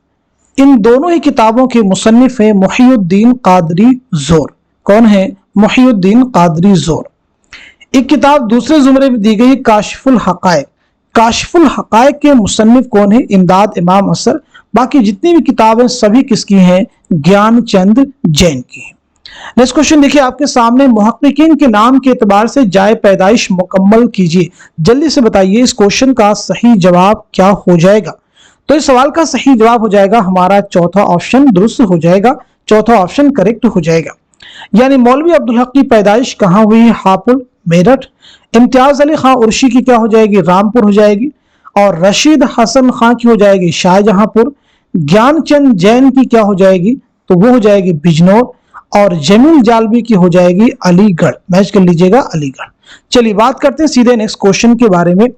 S1: इन दोनों ही किताबों के मुसन्निफ हैं मुहियुद्दीन कादरी ज़ोर। कौन है? मुहियुद्दीन कादरी ज़ोर। एक किताब दूसरे जुमरे में दी गई काशिफुल हकायक। काशिफुल हकायक के मुसन्निफ कौन है? इमदाद इमाम असर। बाकी जितनी भी किताबें सभी किसकी हैं? ज्ञानचंद जैन की हैं। नेक्स्ट क्वेश्चन देखिए आपके सामने, मुहक्किकीन के नाम के एतबार से जाए पैदाइश मुकम्मल कीजिए। जल्दी से बताइए इस क्वेश्चन का सही जवाब क्या हो जाएगा। तो इस सवाल का सही जवाब हो जाएगा हमारा चौथा ऑप्शन दुरुस्त हो जाएगा, चौथा ऑप्शन करेक्ट हो जाएगा। यानी मौलवी अब्दुल हक की पैदाइश कहाँ हुई है? हापुड़, मेरठ। इम्तियाज अली खां उर्शी की क्या हो जाएगी? रामपुर हो जाएगी। और रशीद हसन खां की हो जाएगी शाहजहांपुर। ज्ञानचंद जैन की क्या हो जाएगी? तो वो हो जाएगी बिजनौर। और जमील जालबी की हो जाएगी अलीगढ़। मैच कर लीजिएगा अलीगढ़। चलिए बात करते हैं सीधे नेक्स्ट क्वेश्चन के बारे में।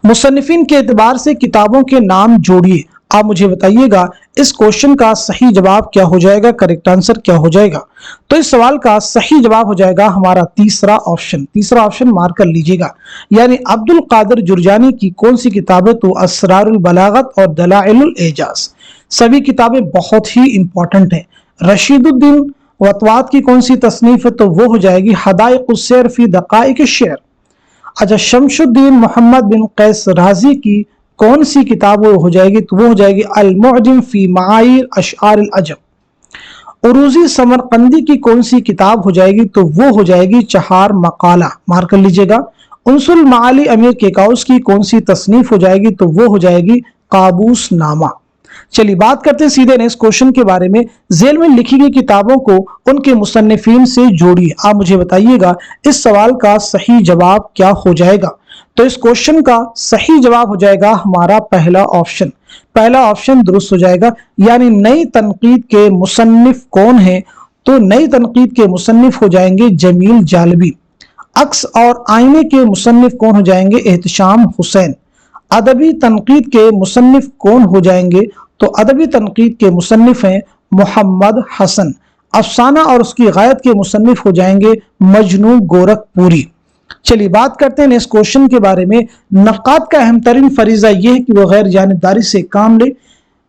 S1: मुसन्निफिन के एतबार से किताबों के नाम जोड़िए। आप मुझे बताइएगा इस क्वेश्चन का सही जवाब क्या हो जाएगा, करेक्ट आंसर क्या हो जाएगा। तो इस सवाल का सही जवाब हो जाएगा हमारा तीसरा ऑप्शन। तीसरा ऑप्शन मार्क कर लीजिएगा। यानी अब्दुल कादिर जुरजानी की कौन सी किताबें? तो असरारुल बलागत और दलाइलुल एजाज। सभी किताबें बहुत ही इंपॉर्टेंट हैं। रशीदुद्दीन वतवात की कौन सी तसनीफ है? तो वो हो जाएगी हदाइकुस शेर फी दकाइक शेर। अच्छा, शमशुद्दीन मोहम्मद बिन कैस राजी की कौन सी किताब वो हो जाएगी? तो वो हो जाएगी अल मुअजम फी माईर अशआर अल अजम। उरूजी समरकंदी की कौन सी किताब हो जाएगी? तो वो हो जाएगी चहार मकाला। मार्क कर लीजिएगा। उनसुल माली अमीर केकाउस की कौन सी तसनीफ हो जाएगी? तो वो हो जाएगी काबूस नामा। चलिए बात करते हैं सीधे नेक्स्ट क्वेश्चन के बारे में। जेल में लिखी गई किताबों को उनके मुसन्निफीन से जोड़िए। आप मुझे बताइएगा इस सवाल का सही जवाब क्या हो जाएगा। तो इस क्वेश्चन का सही जवाब हो जाएगा हमारा पहला ऑप्शन। पहला ऑप्शन दुरुस्त हो जाएगा। यानी नई तनकीद के मुसन्निफ कौन है? तो नई तनकीद के मुसन्निफ हो जाएंगे जमील जालबी। अक्स और आईने के मुसन्निफ कौन हो जाएंगे? एहतशाम हुसैन। अदबी तनकीद के मुसन्निफ कौन हो जाएंगे? तो अदबी तनकीद के मुसन्निफ हैं मोहम्मद हसन। अफसाना और उसकी गायत के मुसन्निफ हो जाएंगे मजनू गोरखपुरी। चलिए बात करते हैं नेक्स्ट क्वेश्चन के बारे में। नक़ाद का अहम तरीन फरीजा यह है कि वो गैर जानिबदारी से काम ले,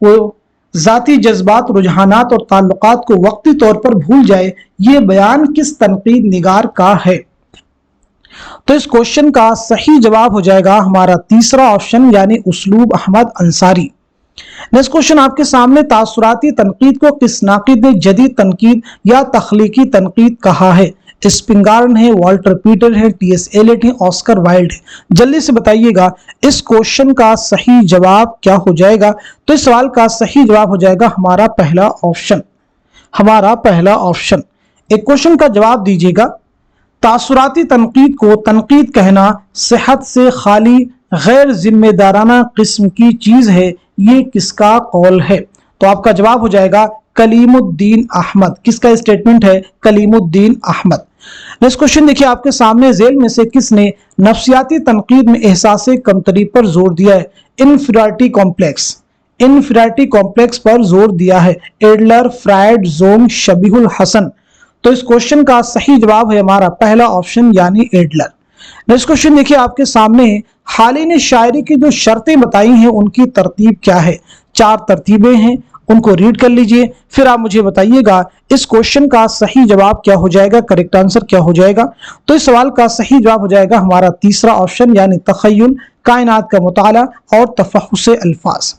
S1: वो जाती जज्बात, रुझानात और ताल्लुकात को वक्ती तौर पर भूल जाए। ये बयान किस तनकीद निगार का है? तो इस क्वेश्चन का सही जवाब हो जाएगा हमारा तीसरा ऑप्शन, यानी उसलूब अहमद अंसारी। नेक्स्ट क्वेश्चन आपके सामने, तासुराती तनकीद को किस नाकिद ने जदीद तनकीद या तख्लीकी तनकीद कहा है? स्पिंगार्न है, वॉल्टर पीटर है, टी.एस. एलियट है, ऑस्कर वाइल्ड है। जल्दी से बताइएगा इस क्वेश्चन का सही जवाब क्या हो जाएगा। तो इस सवाल का सही जवाब हो जाएगा हमारा पहला ऑप्शन। हमारा पहला ऑप्शन। एक क्वेश्चन का जवाब दीजिएगा। तासुराती तनकीद को तनकीद कहना सेहत से खाली गैर जिम्मेदाराना किस्म की चीज है, ये किसका कौल है? तो आपका जवाब हो जाएगा कलीमुद्दीन अहमद। किसका स्टेटमेंट है? कलीमुद्दीन अहमद। नेक्स्ट क्वेश्चन देखिए आपके सामने, जेल में से किसने नफ्सियाती तनकीद में एहसास कमतरी पर जोर दिया है? Inferiority complex. इन्फीरियरिटी कॉम्प्लेक्स पर जोर दिया है एडलर, फ्रायड, जोंग, शबीहुल हसन। तो इस क्वेश्चन का सही जवाब है हमारा पहला ऑप्शन, यानी एडलर। नेक्स्ट क्वेश्चन देखिए आपके सामने, हाली ने शायरी की जो शर्तें बताई हैं उनकी तरतीब क्या है? 4 तरतीबें हैं, उनको रीड कर लीजिए, फिर आप मुझे बताइएगा इस क्वेश्चन का सही जवाब क्या हो जाएगा, करेक्ट आंसर क्या हो जाएगा। तो इस सवाल का सही जवाब हो जाएगा हमारा तीसरा ऑप्शन, यानी तखय्युल, कायनात का मुताला और तफहुस अल्फाज।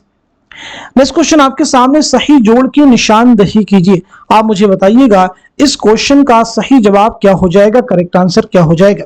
S1: नेक्स्ट क्वेश्चन आपके सामने, सही जोड़ की निशानदही कीजिए। आप मुझे बताइएगा इस क्वेश्चन का सही जवाब क्या हो जाएगा, करेक्ट आंसर क्या हो जाएगा।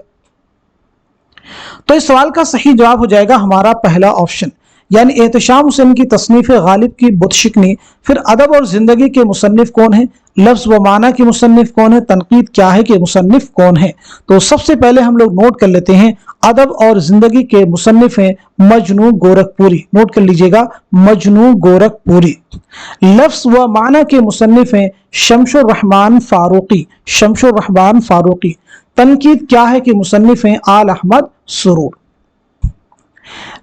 S1: तो इस सवाल का सही जवाब हो जाएगा हमारा पहला ऑप्शन, यानी एहतशाम हुसैन की तसनीफ गालिब की बुतशिकनी। फिर अदब और जिंदगी के मुसन्निफ कौन है? लफ्ज व माना के मुसन्निफ कौन है? तनकीद क्या है के मुसन्निफ कौन है? तो सबसे पहले हम लोग नोट कर लेते हैं, अदब और जिंदगी के मुसन्निफ हैं मजनू गोरखपुरी। नोट कर लीजिएगा, मजनू गोरखपुरी। लफ्ज व माना के मुसन्निफ हैं शमशुर रहमान फारूकी। शमशुर रहमान फारूकी। तनकीद क्या है कि मुसन्निफ हैं आल अहमद सुरूर।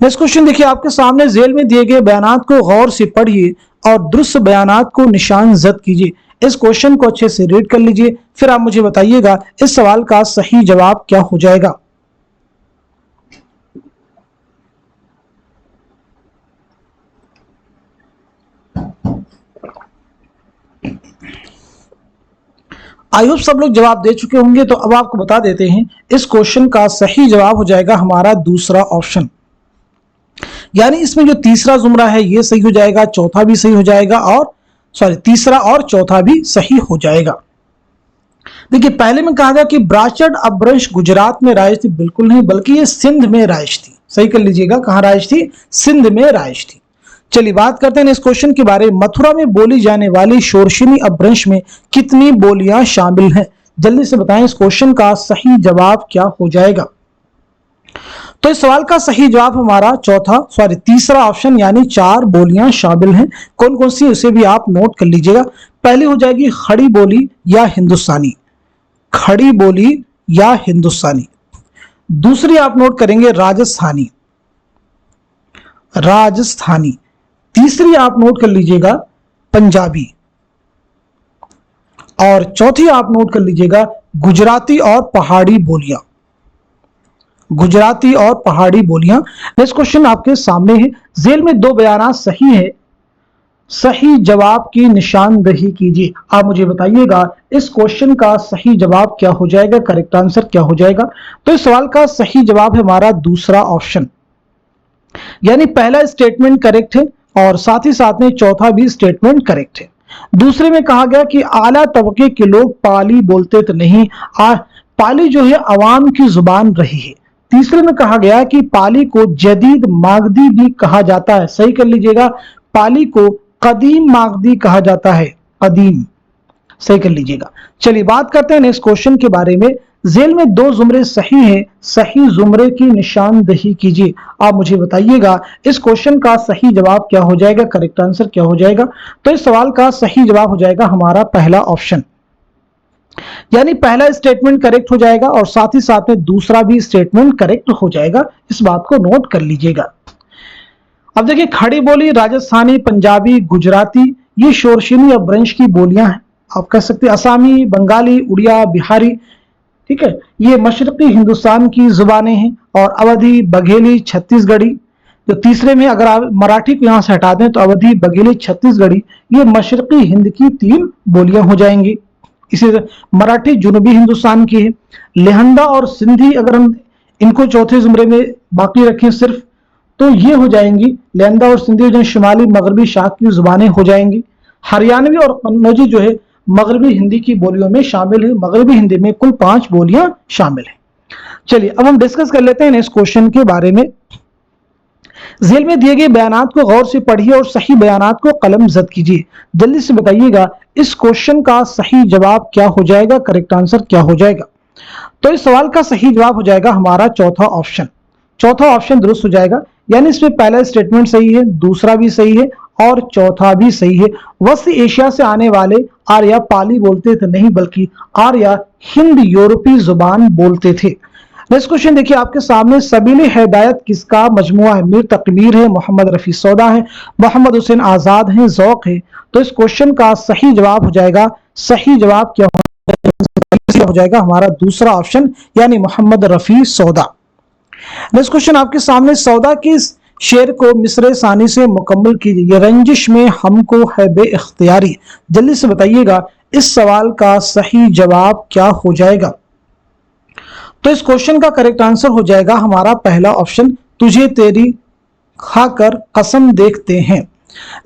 S1: नेक्स्ट क्वेश्चन देखिए आपके सामने, जेल में दिए गए बयानात को गौर से पढ़िए और दुरुस्त बयानात को निशान जद कीजिए। इस क्वेश्चन को अच्छे से रीड कर लीजिए, फिर आप मुझे बताइएगा इस सवाल का सही जवाब क्या हो जाएगा। आई होप सब लोग जवाब दे चुके होंगे, तो अब आपको बता देते हैं इस क्वेश्चन का सही जवाब हो जाएगा हमारा दूसरा ऑप्शन। यानी इसमें जो तीसरा जुमरा है ये सही हो जाएगा, चौथा भी सही हो जाएगा, और तीसरा और चौथा भी सही हो जाएगा। देखिए पहले में कहा गया कि ब्राचड अपभ्रंश गुजरात में राइज थी, बिल्कुल नहीं, बल्कि ये सिंध में राइज थी। सही कर लीजिएगा, कहां राइज थी? सिंध में राइज थी। चलिए बात करते हैं इस क्वेश्चन के बारे में। मथुरा में बोली जाने वाली शोरशिनी अपभ्रंश में कितनी बोलियां शामिल हैं? जल्दी से बताएं इस क्वेश्चन का सही जवाब क्या हो जाएगा। तो इस सवाल का सही जवाब हमारा तीसरा ऑप्शन, यानी 4 बोलियां शामिल हैं। कौन कौन सी, उसे भी आप नोट कर लीजिएगा। पहली हो जाएगी खड़ी बोली या हिंदुस्तानी, खड़ी बोली या हिंदुस्तानी। दूसरी आप नोट करेंगे राजस्थानी, राजस्थानी। तीसरी आप नोट कर लीजिएगा पंजाबी, और चौथी आप नोट कर लीजिएगा गुजराती और पहाड़ी बोलियां, गुजराती और पहाड़ी बोलियां। नेक्स्ट क्वेश्चन आपके सामने है, जेल में 2 बयानात सही है, सही जवाब की निशानदही कीजिए। आप मुझे बताइएगा इस क्वेश्चन का सही जवाब क्या हो जाएगा, करेक्ट आंसर क्या हो जाएगा। तो इस सवाल का सही जवाब है हमारा दूसरा ऑप्शन, यानी पहला स्टेटमेंट करेक्ट है और साथ ही साथ में चौथा भी स्टेटमेंट करेक्ट है। दूसरे में कहा गया कि आला तबके के लोग पाली बोलते तो नहीं, पाली जो है अवाम की जुबान रही है। तीसरे में कहा गया कि पाली को जदीद मागधी भी कहा जाता है। सही कर लीजिएगा, पाली को कदीम मागधी कहा जाता है, कदीम। सही कर लीजिएगा। चलिए बात करते हैं नेक्स्ट क्वेश्चन के बारे में। जेल में 2 जुमरे सही हैं, सही जुमरे की निशानदही कीजिए। आप मुझे बताइएगा इस क्वेश्चन का सही जवाब क्या हो जाएगा, करेक्ट आंसर क्या हो जाएगा। तो इस सवाल का सही जवाब हो जाएगा हमारा पहला ऑप्शन, यानी पहला स्टेटमेंट करेक्ट हो जाएगा और साथ ही साथ में दूसरा भी स्टेटमेंट करेक्ट हो जाएगा। इस बात को नोट कर लीजिएगा। अब देखिए खड़ी बोली, राजस्थानी, पंजाबी, गुजराती, ये शोरशिनी अपभ्रंश की बोलियां हैं। आप कह सकते हैं असमी, बंगाली, उड़िया, बिहारी, ठीक है, ये मशरकी हिंदुस्तान की जुबानें हैं। और अवधी, बघेली, छत्तीसगढ़ी, जो तीसरे में अगर आप मराठी को यहां से हटा दें तो अवधी, बघेली, छत्तीसगढ़ी, ये मशरकी हिंद की 3 बोलियां हो जाएंगी। इसी तरह मराठी जुनूबी हिंदुस्तान की है। लेहंदा और सिंधी अगर हम इनको चौथे जुमरे में बाकी रखें सिर्फ, तो ये हो जाएंगी लेहंदा और सिंधी जो शुमाली मगरबी शाख की जुबानें हो जाएंगी। हरियाणवी और कन्नौजी जो है मगरबी हिंदी की बोलियों में शामिल है। मगरबी हिंदी में कुल 5 बोलियां शामिल हैं। चलिए अब हम डिस्कस कर लेते हैं इस क्वेश्चन के बारे में। जेल में दिए गए बयानात को गौर से पढ़िए और सही बयानात को कलम जद कीजिए। जल्दी से बताइएगा इस क्वेश्चन का सही जवाब क्या हो जाएगा, करेक्ट आंसर क्या हो जाएगा। तो इस सवाल का सही जवाब हो जाएगा हमारा चौथा ऑप्शन। चौथा ऑप्शन दुरुस्त हो जाएगा, यानी इसमें पहला स्टेटमेंट सही है, दूसरा भी सही है और चौथा भी सही है। वस्त एशिया से आने वाले आर्या पाली बोलते थे नहीं, बल्कि आर्या हिंद यूरोपी जुबान बोलते थे। नेक्स्ट क्वेश्चन देखिए आपके सामने, सबीले हिदायत किसका मजमुआ है? मीर तकबीर है, मोहम्मद रफी सौदा है, मोहम्मद हुसैन आजाद है, ज़ौक़ है। तो इस क्वेश्चन का सही जवाब हो जाएगा, सही जवाब क्या हो जाएगा हमारा दूसरा ऑप्शन, यानी मोहम्मद रफी सौदा। नेक्स्ट क्वेश्चन आपके सामने, सौदा के शेर को मिसरे सानी से मुकम्मल कीजिए। ये रंजिश में हमको है बे इख्तियारी। जल्दी से बताइएगा इस सवाल का सही जवाब क्या हो जाएगा। तो इस क्वेश्चन का करेक्ट आंसर हो जाएगा हमारा पहला ऑप्शन, तुझे तेरी खाकर कसम देखते हैं।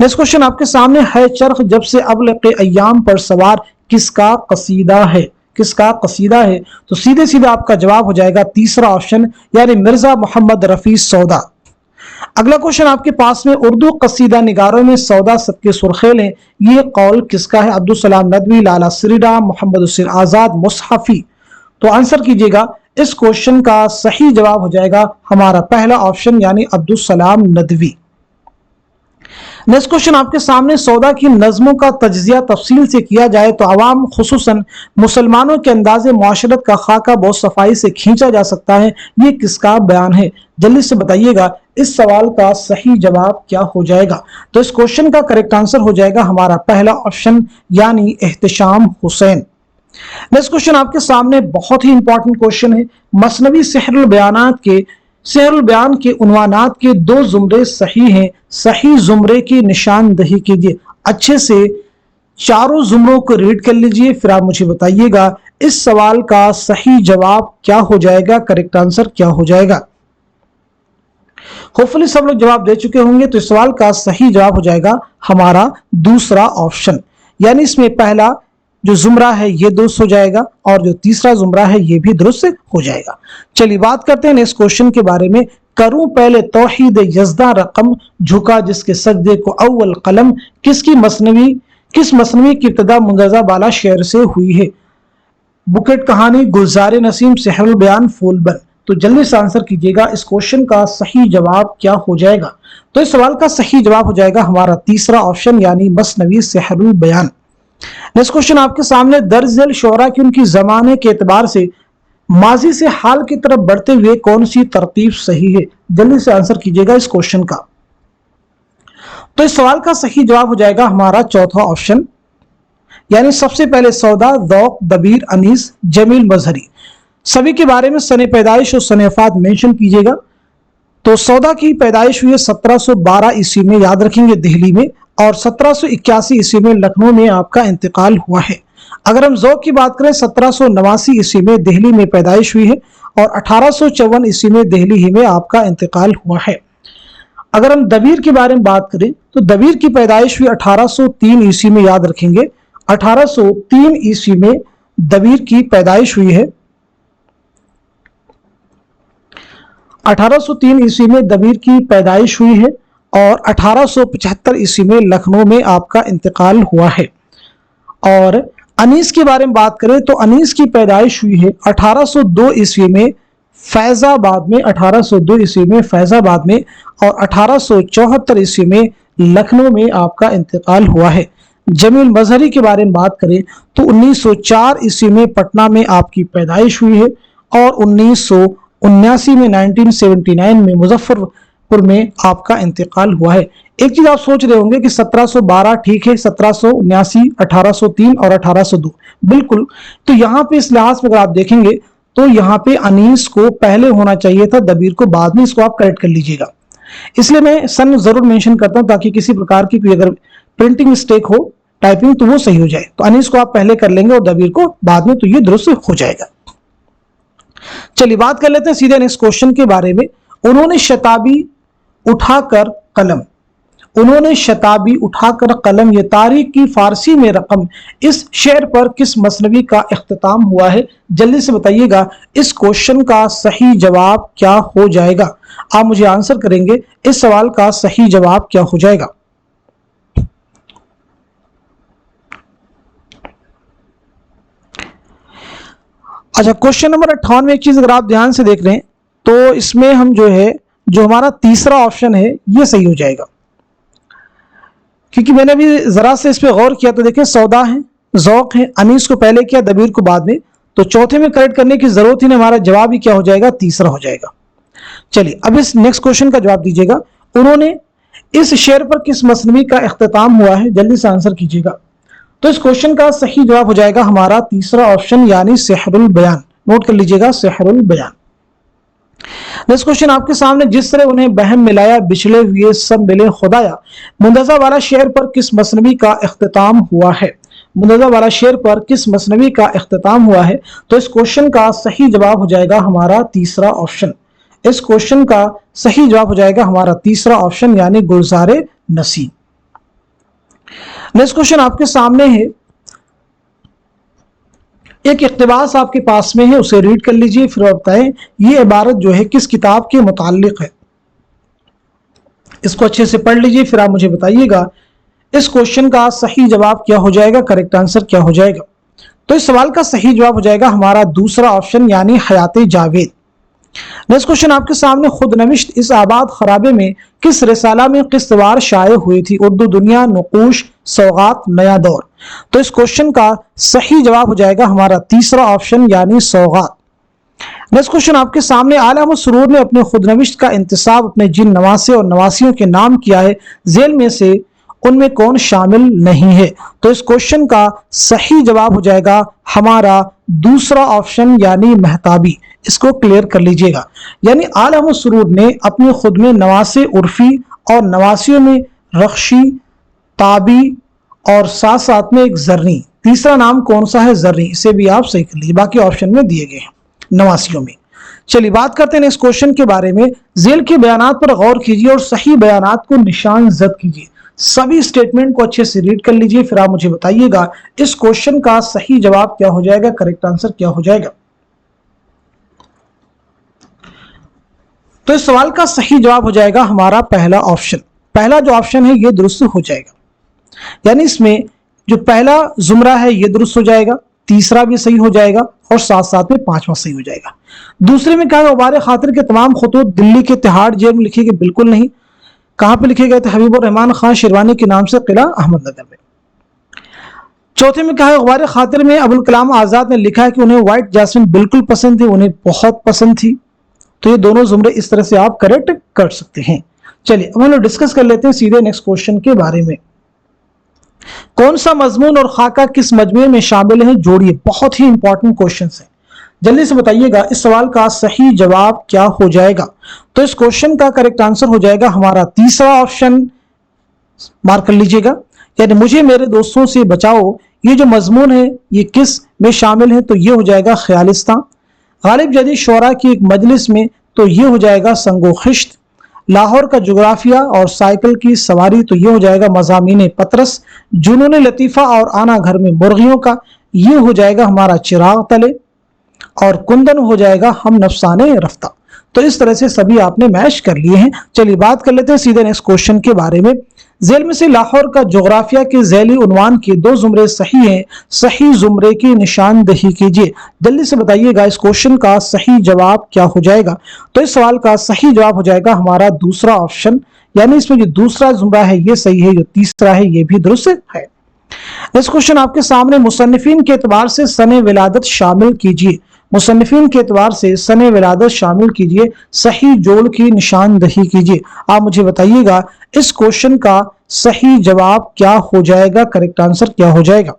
S1: नेक्स्ट क्वेश्चन आपके सामने है, चरख जब से अबल के अय्याम पर सवार किसका कसीदा है? किसका कसीदा है? तो सीधे सीधे आपका जवाब हो जाएगा तीसरा ऑप्शन, यानी मिर्जा मोहम्मद रफी सौदा। अगला क्वेश्चन आपके पास में, उर्दू कसीदा निगारों में सौदा सबके सुर्खेल है, ये कौल किसका है? अब्दुल सलाम नदवी, लाला श्रीराम, मोहम्मद हुसैन आजाद, मुसहफी। तो आंसर कीजिएगा, इस क्वेश्चन का सही जवाब हो जाएगा हमारा पहला ऑप्शन, यानी अब्दुल सलाम नदवी। नेक्स्ट क्वेश्चन आपके सामने, सौदा की नज़मों का तज्जिया तफसील से किया जाए तो आवाम खुसूसन मुसलमानों के अंदाज़े मुआशरत का खाका बहुत सफाई से खींचा जा सकता है, ये किसका बयान है? जल्दी से बताइएगा इस सवाल का सही जवाब क्या हो जाएगा। तो इस क्वेश्चन का करेक्ट आंसर हो जाएगा हमारा पहला ऑप्शन यानी एहतिशाम हुसैन। नेक्स्ट क्वेश्चन आपके सामने बहुत ही इंपॉर्टेंट क्वेश्चन है, मसनवी सेहरुल बयान के उन्वानात के दो जुमरे सही हैं, सही जुमरे की निशानदही कीजिए। अच्छे से चारों जुमरों को रीड कर लीजिए, फिर आप मुझे बताइएगा इस सवाल का सही जवाब क्या हो जाएगा, करेक्ट आंसर क्या हो जाएगा। होपफुली सब लोग जवाब दे चुके होंगे। तो इस सवाल का सही जवाब हो जाएगा हमारा दूसरा ऑप्शन, यानी इसमें पहला जो जुमरा है ये दुरुस्त हो जाएगा और जो तीसरा जुमरा है ये भी दुरुस्त हो जाएगा। चलिए बात करते हैं नेक्स्ट क्वेश्चन के बारे में। करूं पहले तौहीद यज़दा रकम, झुका जिसके सजदे को अव्वल कलम, किस मसनवी की इब्तिदा मुंतज़ा बाला शेर से हुई है? बुकेट कहानी, गुलजार नसीम, सेहरुल बयान, फूलबन। तो जल्दी से आंसर कीजिएगा इस क्वेश्चन का सही जवाब क्या हो जाएगा। तो इस सवाल का सही जवाब हो जाएगा हमारा तीसरा ऑप्शन यानी मसनवी सेहरुल बयान। नेक्स्ट क्वेश्चन आपके सामने, दर्ज शोरा की उनकी जमाने के एतबार से माजी से हाल की तरफ बढ़ते हुए कौन सी तरतीब सही है? जल्दी से आंसर कीजिएगा इस क्वेश्चन का। तो इस सवाल का सही जवाब हो जाएगा हमारा चौथा ऑप्शन, यानी सबसे पहले सौदा, ज़ौक़, दबीर, अनीस, जमील, मजहरी। सभी के बारे में सने पैदाइश और सने वफात मेंशन कीजिएगा। तो सौदा की पैदाइश हुई है 1712 ईस्वी में, याद रखेंगे दिल्ली में, और 1781 ईस्वी में लखनऊ में आपका इंतकाल हुआ है। अगर हम ज़ौक़ की बात करें 1789 ईस्वी में दिल्ली में पैदाइश हुई है और 1854 ईस्वी में दिल्ली ही में आपका इंतकाल हुआ है। अगर हम दबीर के बारे में बात करें तो दबीर की पैदाइश हुई 1803 ईस्वी में, याद रखेंगे 1803 ईस्वी में दबीर की पैदाइश हुई है। 1803 ईस्वी में दबीर की पैदाइश हुई है और 1875 ईस्वी में लखनऊ में आपका इंतकाल हुआ है। और अनीस के बारे में बात करें तो अनीस की पैदाइश हुई है 1802 ईस्वी में फैजाबाद में, 1802 ईस्वी में फैजाबाद में, और 1874 ईस्वी में लखनऊ में आपका इंतकाल हुआ है। जमील मजहरी के बारे में बात करें तो 1904 ईस्वी में पटना में आपकी पैदाइश हुई है और 1979 में 1979 में मुजफ्फरपुर में आपका इंतकाल हुआ है। एक चीज आप सोच रहे होंगे कि 1712 ठीक है, 1779, 1803 और 1802 बिल्कुल। तो यहाँ पे इस लिहाज में अगर आप देखेंगे तो यहाँ पे अनीस को पहले होना चाहिए था, दबीर को बाद में, इसको आप करेक्ट कर लीजिएगा। इसलिए मैं सन जरूर मेंशन करता हूँ ताकि किसी प्रकार की कोई अगर प्रिंटिंग मिस्टेक हो, टाइपिंग, तो वो सही हो जाए। तो अनीस को आप पहले कर लेंगे और दबीर को बाद में, तो ये दुरुस्त हो जाएगा। चलिए बात कर लेते हैं सीधे नेक्स्ट क्वेश्चन के बारे में। उन्होंने शताबी उठाकर कलम, उन्होंने शताबी उठाकर कलम, ये तारीख की फारसी में रकम, इस शेर पर किस मसनवी का इख्तिताम हुआ है? जल्दी से बताइएगा इस क्वेश्चन का सही जवाब क्या हो जाएगा। आप मुझे आंसर करेंगे इस सवाल का सही जवाब क्या हो जाएगा। अच्छा, क्वेश्चन नंबर 58 में एक चीज अगर आप ध्यान से देख रहे हैं तो इसमें हम जो है, जो हमारा तीसरा ऑप्शन है ये सही हो जाएगा, क्योंकि मैंने भी जरा से इस पे गौर किया तो देखें सौदा है, ज़ौक़ है, अनीस को पहले किया, दबीर को बाद में, तो चौथे में करेक्ट करने की जरूरत ही नहीं, हमारा जवाब ही क्या हो जाएगा, तीसरा हो जाएगा। चलिए अब इस नेक्स्ट क्वेश्चन का जवाब दीजिएगा। उन्होंने इस शेर पर किस मसनवी का इख्तिताम हुआ है? जल्दी से आंसर कीजिएगा। तो इस क्वेश्चन का सही जवाब हो जाएगा हमारा तीसरा ऑप्शन यानी सेहरुल बयान। नोट कर लीजिएगा, सेहरुल बयान। नेक्स्ट क्वेश्चन आपके सामने, जिस तरह उन्हें बहम मिलाया बिछड़े हुए सब मिले खुदाया, मुंतज़ा वाला शेर पर किस मसनवी का इख्तिताम हुआ है? मुंतज़ा वाला शेर पर किस मसनवी का इख्तिताम हुआ है? तो इस क्वेश्चन का सही जवाब हो जाएगा हमारा तीसरा ऑप्शन। इस क्वेश्चन का सही जवाब हो जाएगा हमारा तीसरा ऑप्शन यानी गुलजार नसीम। नेक्स्ट क्वेश्चन आपके सामने है, एक इक़्तिबास आपके पास में है, उसे रीड कर लीजिए, फिर बताएं ये इबारत जो है किस किताब के मुताल्लिक है। इसको अच्छे से पढ़ लीजिए, फिर आप मुझे बताइएगा इस क्वेश्चन का सही जवाब क्या हो जाएगा, करेक्ट आंसर क्या हो जाएगा। तो इस सवाल का सही जवाब हो जाएगा हमारा दूसरा ऑप्शन यानी हयात जावेद। नेक्स्ट क्वेश्चन आपके सामने, खुद नविश्त इस आबाद खराबे में किस रिसाला में किस्तवार शाये हुई थी? उर्दू दुनिया, नुकूश, सौगात, नया दौर। तो इस क्वेश्चन का सही जवाब हो जाएगा हमारा तीसरा ऑप्शन यानी सौगात। नेक्स्ट क्वेश्चन आपके सामने, आला अहमद सुरूर ने अपने खुद नविश्त का इंतसाब अपने जिन नवासे और नवासियों के नाम किया है, जेल में से उनमें कौन शामिल नहीं है? तो इस क्वेश्चन का सही जवाब हो जाएगा हमारा दूसरा ऑप्शन यानी महताबी। इसको क्लियर कर लीजिएगा। यानी आला अहमद सुरूर ने अपने खुद में नवासे उर्फी और नवासियों में रख्शी, ताबी और साथ साथ में एक जर्नी, तीसरा नाम कौन सा है? जर्नी। इसे भी आप सही कर लीजिए, बाकी ऑप्शन में दिए गए हैं नवासियों में। चलिए बात करते हैं इस क्वेश्चन के बारे में। जेल के बयानात पर गौर कीजिए और सही बयानात को निशान जद कीजिए। सभी स्टेटमेंट को अच्छे से रीड कर लीजिए, फिर आप मुझे बताइएगा इस क्वेश्चन का सही जवाब क्या हो जाएगा, करेक्ट आंसर क्या हो जाएगा। तो इस सवाल का सही जवाब हो जाएगा हमारा पहला ऑप्शन। पहला जो ऑप्शन है ये दुरुस्त हो जाएगा, यानी इसमें जो पहला जुमरा है ये दुरुस्त हो जाएगा, तीसरा भी सही हो जाएगा और साथ साथ में पांचवा सही हो जाएगा। दूसरे में कहा उबारे खातिर के तमाम खतूत दिल्ली के तिहाड़ जेल में लिखे गए, बिल्कुल नहीं। कहां पे लिखे गए थे? हबीबुर रहमान खान शेरवानी के नाम से किला अहमदनगर में। चौथे में कहा उबारे खातिर में अबुल कलाम आजाद ने लिखा है कि उन्हें व्हाइट जैस्मिन बिल्कुल पसंद थी, उन्हें बहुत पसंद थी। तो ये दोनों जुमरे इस तरह से आप करेक्ट कर सकते हैं। चलिए अब हम लोग डिस्कस कर लेते हैं सीधे नेक्स्ट क्वेश्चन के बारे में। कौन सा मजमून और खाका किस मजमूए में शामिल है? जोड़िए। बहुत ही इंपॉर्टेंट क्वेश्चन है, जल्दी से बताइएगा इस सवाल का सही जवाब क्या हो जाएगा। तो इस क्वेश्चन का करेक्ट आंसर हो जाएगा हमारा तीसरा ऑप्शन, मार्क कर लीजिएगा। यानी मुझे मेरे दोस्तों से बचाओ, ये जो मजमून है ये किस में शामिल है? तो ये हो जाएगा ख्यालिस्तान। गालिब जदीद शोरा की एक मजलिस में, तो ये हो जाएगा संगो खिश्त। लाहौर का जोग्राफिया और साइकिल की सवारी, तो ये हो जाएगा मज़ामीन पतरस। जुनून लतीफ़ा और आना घर में मुर्गियों का, ये हो जाएगा हमारा चिराग तले। और कुंदन हो जाएगा हम नफसाने रफ्ता। तो इस तरह से सभी आपने मैच कर लिए हैं। चलिए बात कर लेते हैं सीधे नेक्स्ट क्वेश्चन के बारे में। जेल में से लाहौर का जोग्राफिया के झैली उन्वान के दो जुमरे सही हैं, सही जुमरे की निशानदही कीजिए। जल्दी से बताइएगा इस क्वेश्चन का सही जवाब क्या हो जाएगा। तो इस सवाल का सही जवाब हो जाएगा हमारा दूसरा ऑप्शन, यानी इसमें जो दूसरा जुमरा है ये सही है, जो तीसरा है ये भी दुरुस्त है। नेक्स्ट क्वेश्चन आपके सामने, मुसन्निफीन के एतबार से सने विलादत शामिल कीजिए। मुसन्निफीन के एतबार से सने विलादत शामिल कीजिए, सही जोड़ की निशानदही कीजिए। आप मुझे बताइएगा इस क्वेश्चन का सही जवाब क्या हो जाएगा, करेक्ट आंसर क्या हो जाएगा।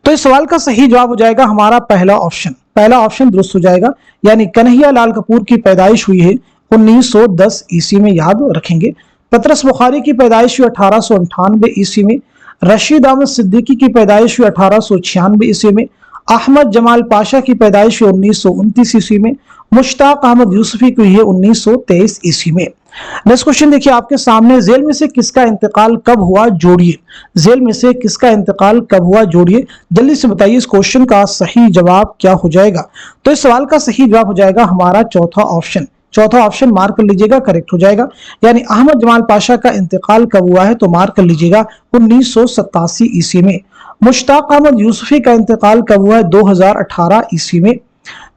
S1: तो इस सवाल का सही जवाब हो जाएगा हमारा पहला ऑप्शन। पहला ऑप्शन दुरुस्त हो जाएगा, यानी कन्हैया लाल कपूर की पैदाइश हुई है 1910 ईस्वी में, याद रखेंगे। पतरस बुखारी की पैदाइश हुई 1898 ईस्वी में। रशीद अहमद सिद्दीकी की पैदाइश हुई 1896 ईस्वी में। अहमद जमाल पाशा की पैदाइश हुई 1929 ईस्वी में। मुश्ताक अहमद यूसुफी की हुई है 1923 ईस्वी में। नेक्स्ट क्वेश्चन देखिए आपके सामने, जेल में से किसका इंतकाल कब हुआ? जोड़िए। जेल में से किसका इंतकाल कब हुआ? जोड़िए। जल्दी से बताइए इस क्वेश्चन का सही जवाब क्या हो जाएगा। तो इस सवाल का सही जवाब हो जाएगा हमारा चौथा ऑप्शन। चौथा ऑप्शन मार्क कर लीजिएगा, करेक्ट हो जाएगा। यानी अहमद जमाल पाशा का इंतकाल कब हुआ है? तो मार्क कर लीजिएगा 1987 ईस्वी में। मुश्ताक अहमद यूसुफी का इंतकाल कब हुआ है? 2018 ईस्वी में।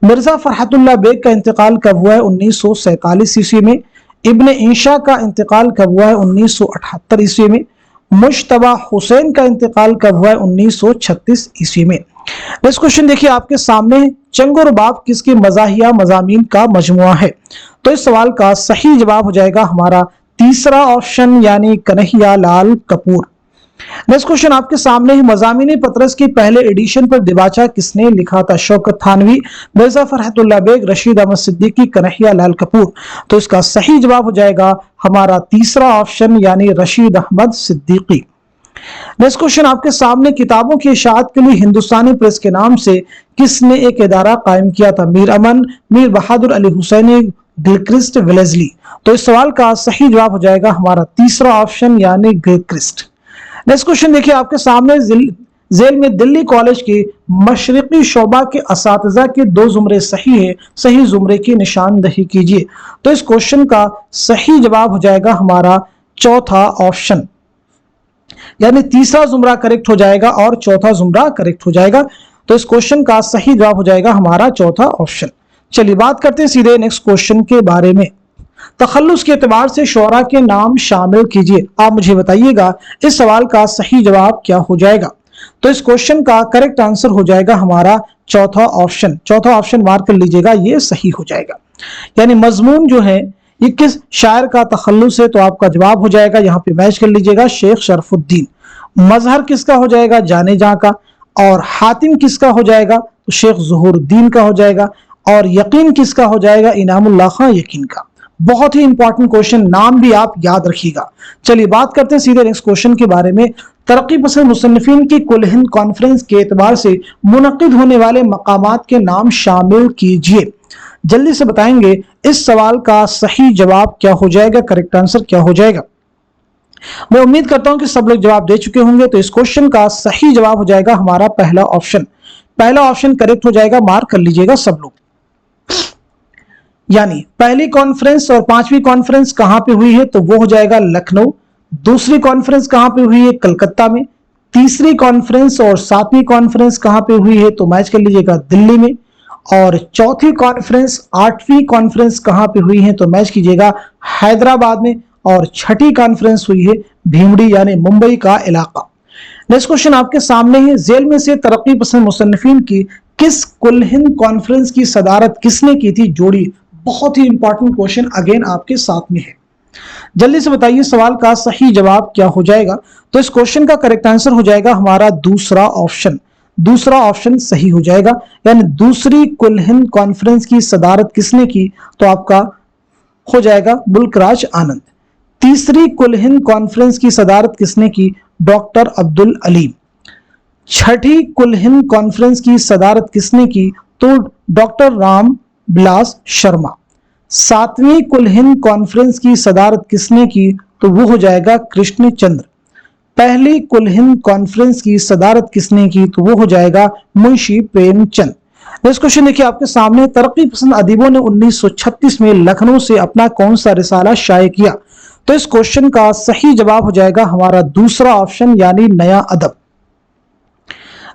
S1: मिर्जा फरहतुल्लाह बेग का इंतकाल कब हुआ है? 1947 ईस्वी में। इब्ने इंशा का इंतकाल कब हुआ है? 1978 ईस्वी में। मुश्तबा हुसैन का इंतकाल कब हुआ है? 1936 ईस्वी में। नेक्स्ट क्वेश्चन देखिए आपके सामने, चंग और बाब किसके मज़ाहिया मज़ामीन का मजमुआ है? तो इस सवाल का सही जवाब हो जाएगा हमारा तीसरा ऑप्शन, यानी कन्हैया लाल कपूर। नेक्स्ट क्वेश्चन आपके सामने है, मज़ामीन पतरस की पहले एडिशन पर दिबाचा किसने लिखा था? शौकत थानवी, मिर्जा फरहतुल्लाह बेग, रशीद अहमद सिद्दीकी, कन्हैया लाल कपूर। तो इसका सही जवाब हो जाएगा हमारा तीसरा ऑप्शन, यानी रशीद अहमद सिद्दीकी। नेक्स्ट क्वेश्चन आपके सामने, किताबों की इशाअत के लिए हिंदुस्तानी प्रेस के नाम से किसने एक इदारा कायम किया था? मीर अमन, मीर बहादुर अली हुसैनी, गिलक्रिस्ट वेलेस्ली। तो इस सवाल का सही जवाब हो जाएगा हमारा तीसरा ऑप्शन, यानी गिलक्रिस्ट। नेक्स्ट क्वेश्चन देखिए आपके सामने, जेल में दिल्ली कॉलेज के मशरिकी शोबा के असातिज़ा के दो जुमरे सही है, सही जुमरे की निशानदही कीजिए। तो इस क्वेश्चन का सही जवाब हो जाएगा हमारा चौथा ऑप्शन, यानी तीसरा जुमरा करेक्ट हो जाएगा और चौथा जुमरा करेक्ट हो जाएगा। तो इस क्वेश्चन का सही जवाब हो जाएगा हमारा चौथा ऑप्शन। चलिए बात करते हैं सीधे नेक्स्ट क्वेश्चन के बारे में। तखल्लुस के एतबार से शोरा के नाम शामिल कीजिए। आप मुझे बताइएगा इस सवाल का सही जवाब क्या हो जाएगा। तो इस क्वेश्चन का करेक्ट आंसर हो जाएगा हमारा चौथा ऑप्शन। चौथा ऑप्शन मार्क कर लीजिएगा, ये सही हो जाएगा। यानी मजमून जो है ये किस शायर का तखल्लुस है, तो आपका जवाब हो जाएगा यहाँ पे मैच कर लीजिएगा शेख शरफुद्दीन। मजहर किसका हो जाएगा, जाने जहां का। और हातिम किसका हो जाएगा, तो शेख ज़ुहरुद्दीन का हो जाएगा। और यकीन किसका हो जाएगा, इनामुल्लाह खां यकीन का। बहुत ही इंपॉर्टेंट क्वेश्चन, नाम भी आप याद रखिएगा। चलिए बात करते हैं सीधे नेक्स्ट क्वेश्चन के बारे में। तरक्की पसंद मुसन्निफीन की कुल हिंद कॉन्फ्रेंस के एतबार से मुनक्किद होने वाले मकामात के नाम शामिल कीजिए। जल्दी से बताएंगे इस सवाल का सही जवाब क्या हो जाएगा, करेक्ट आंसर क्या हो जाएगा। मैं उम्मीद करता हूं कि सब लोग जवाब दे चुके होंगे। तो इस क्वेश्चन का सही जवाब हो जाएगा हमारा पहला ऑप्शन। पहला ऑप्शन करेक्ट हो जाएगा, मार्क कर लीजिएगा सब लोग। यानी पहली कॉन्फ्रेंस और पांचवी कॉन्फ्रेंस कहां पे हुई है, तो वो हो जाएगा लखनऊ। दूसरी कॉन्फ्रेंस कहां पे हुई है, कलकत्ता में। तीसरी कॉन्फ्रेंस और सातवीं कॉन्फ्रेंस कहां पे हुई है, तो मैच कर लीजिएगा दिल्ली में। और चौथी कॉन्फ्रेंस, आठवीं कॉन्फ्रेंस कहां पे हुई है, तो मैच कीजिएगा हैदराबाद में। और छठी कॉन्फ्रेंस हुई है भीमड़ी यानी मुंबई का इलाका। नेक्स्ट क्वेश्चन आपके सामने है, जेल में से तरक्की पसंद मुसन्निफीन की किस कुल हिंद कॉन्फ्रेंस की सदारत किसने की थी, जोड़ी। बहुत ही इंपॉर्टेंट क्वेश्चन अगेन आपके साथ में है। जल्दी से बताइए सवाल का सही जवाब क्या हो जाएगा। तो इस क्वेश्चन का करेक्ट आंसर हो जाएगा हमारा दूसरा ऑप्शन। दूसरा ऑप्शन सही हो जाएगा। यानी दूसरी कुल हिंद कॉन्फ्रेंस की सदारत किसने की, तो आपका हो जाएगा मुल्कराज आनंद। तीसरी कुल हिंद कॉन्फ्रेंस की सदारत किसने की, डॉक्टर अब्दुल अलीम। छठी कुल हिंद कॉन्फ्रेंस की सदारत किसने की, तो डॉक्टर राम बिलास शर्मा। सातवीं कुल हिंद कॉन्फ्रेंस की सदारत किसने की, तो वो हो जाएगा कृष्ण चंद्र। पहली कुल हिंद कॉन्फ्रेंस की सदारत किसने की, तो वो हो जाएगा मुंशी प्रेमचंद। नेक्स्ट क्वेश्चन देखिए आपके सामने, तरक्की पसंद अदीबों ने 1936 में लखनऊ से अपना कौन सा रिसाला शाये किया। तो इस क्वेश्चन का सही जवाब हो जाएगा हमारा दूसरा ऑप्शन यानी नया अदब।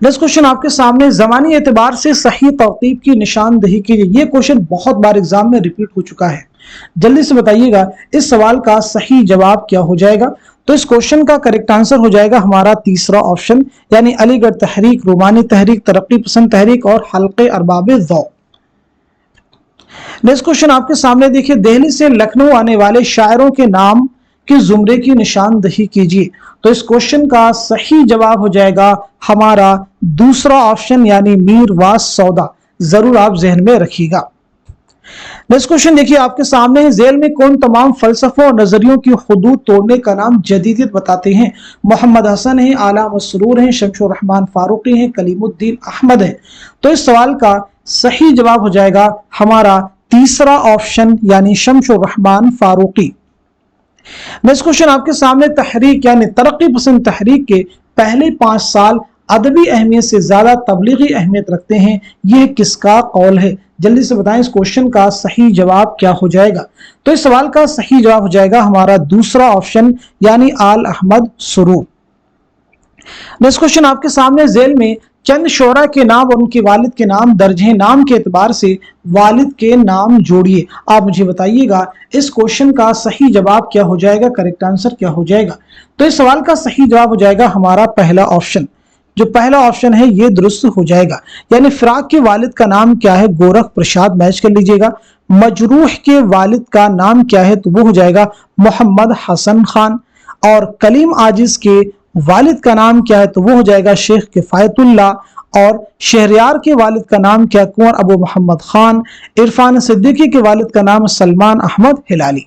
S1: नेक्स्ट क्वेश्चन आपके सामने, जमानी एतबार से सही तरतीब की निशानदही कीजिए। ये क्वेश्चन बहुत बार एग्जाम में रिपीट हो चुका है। जल्दी से बताइएगा इस सवाल का सही जवाब क्या हो जाएगा। तो इस क्वेश्चन का करेक्ट आंसर हो जाएगा हमारा तीसरा ऑप्शन यानी अलीगढ़ तहरीक, रूमानी तहरीक, तरक्की पसंद तहरीक और हल्के अरबाब ज़ौक़। नेक्स्ट क्वेश्चन आपके सामने देखिए, दिल्ली से लखनऊ आने वाले शायरों के नाम के जुमरे की निशानदही कीजिए। तो इस क्वेश्चन का सही जवाब हो जाएगा हमारा दूसरा ऑप्शन यानी मीर वास सौदा। जरूर आप जहन में रखिएगा। नेक्स्ट क्वेश्चन देखिए आपके सामने है, जेल में कौन तमाम फलसफों और नजरियों की हुदूद तोड़ने का नाम जदीदियत बताते हैं। मोहम्मद हसन है, आला मसरूर हैं, शमशुर रहमान फारूकी हैं, कलीमुद्दीन अहमद हैं। तो इस सवाल का सही जवाब हो जाएगा हमारा तीसरा ऑप्शन यानी शमशुर रहमान फारूकी। नेक्स्ट क्वेश्चन आपके सामने, तहरीक यानी तरक्की पसंद तहरीक के पहले 5 साल अदबी अहमियत से ज्यादा तबलीगी अहमियत रखते हैं, यह किसका कौल है। जल्दी से बताएं इस क्वेश्चन का सही जवाब क्या हो जाएगा। तो इस सवाल का सही जवाब हो जाएगा हमारा दूसरा ऑप्शन यानी आल अहमद सुरूर। नेक्स्ट क्वेश्चन आपके सामने, जेल में चंद शोरा के नाम और उनके वालिद के नाम दर्ज हैं, नाम के एतबार से वालिद के नाम जोड़िए। आप मुझे बताइएगा इस क्वेश्चन का सही जवाब क्या हो जाएगा, करेक्ट आंसर क्या हो जाएगा। तो इस सवाल का सही जवाब हो जाएगा हमारा पहला ऑप्शन। जो पहला ऑप्शन है ये दुरुस्त हो जाएगा। यानी फिराक के वालिद का नाम क्या है, गोरख प्रसाद, मैच कर लीजिएगा। मजरूह के वालिद का नाम क्या है, तो वो हो जाएगा मोहम्मद हसन खान। और कलीम आजिज के वालिद का नाम क्या है, तो वो हो जाएगा शेख किफायतुल्लाह। और शहरयार के वालिद का नाम क्या, कुंवर अबू मोहम्मद खान। इरफान सिद्दीकी के वालिद का नाम सलमान अहमद हिलाली।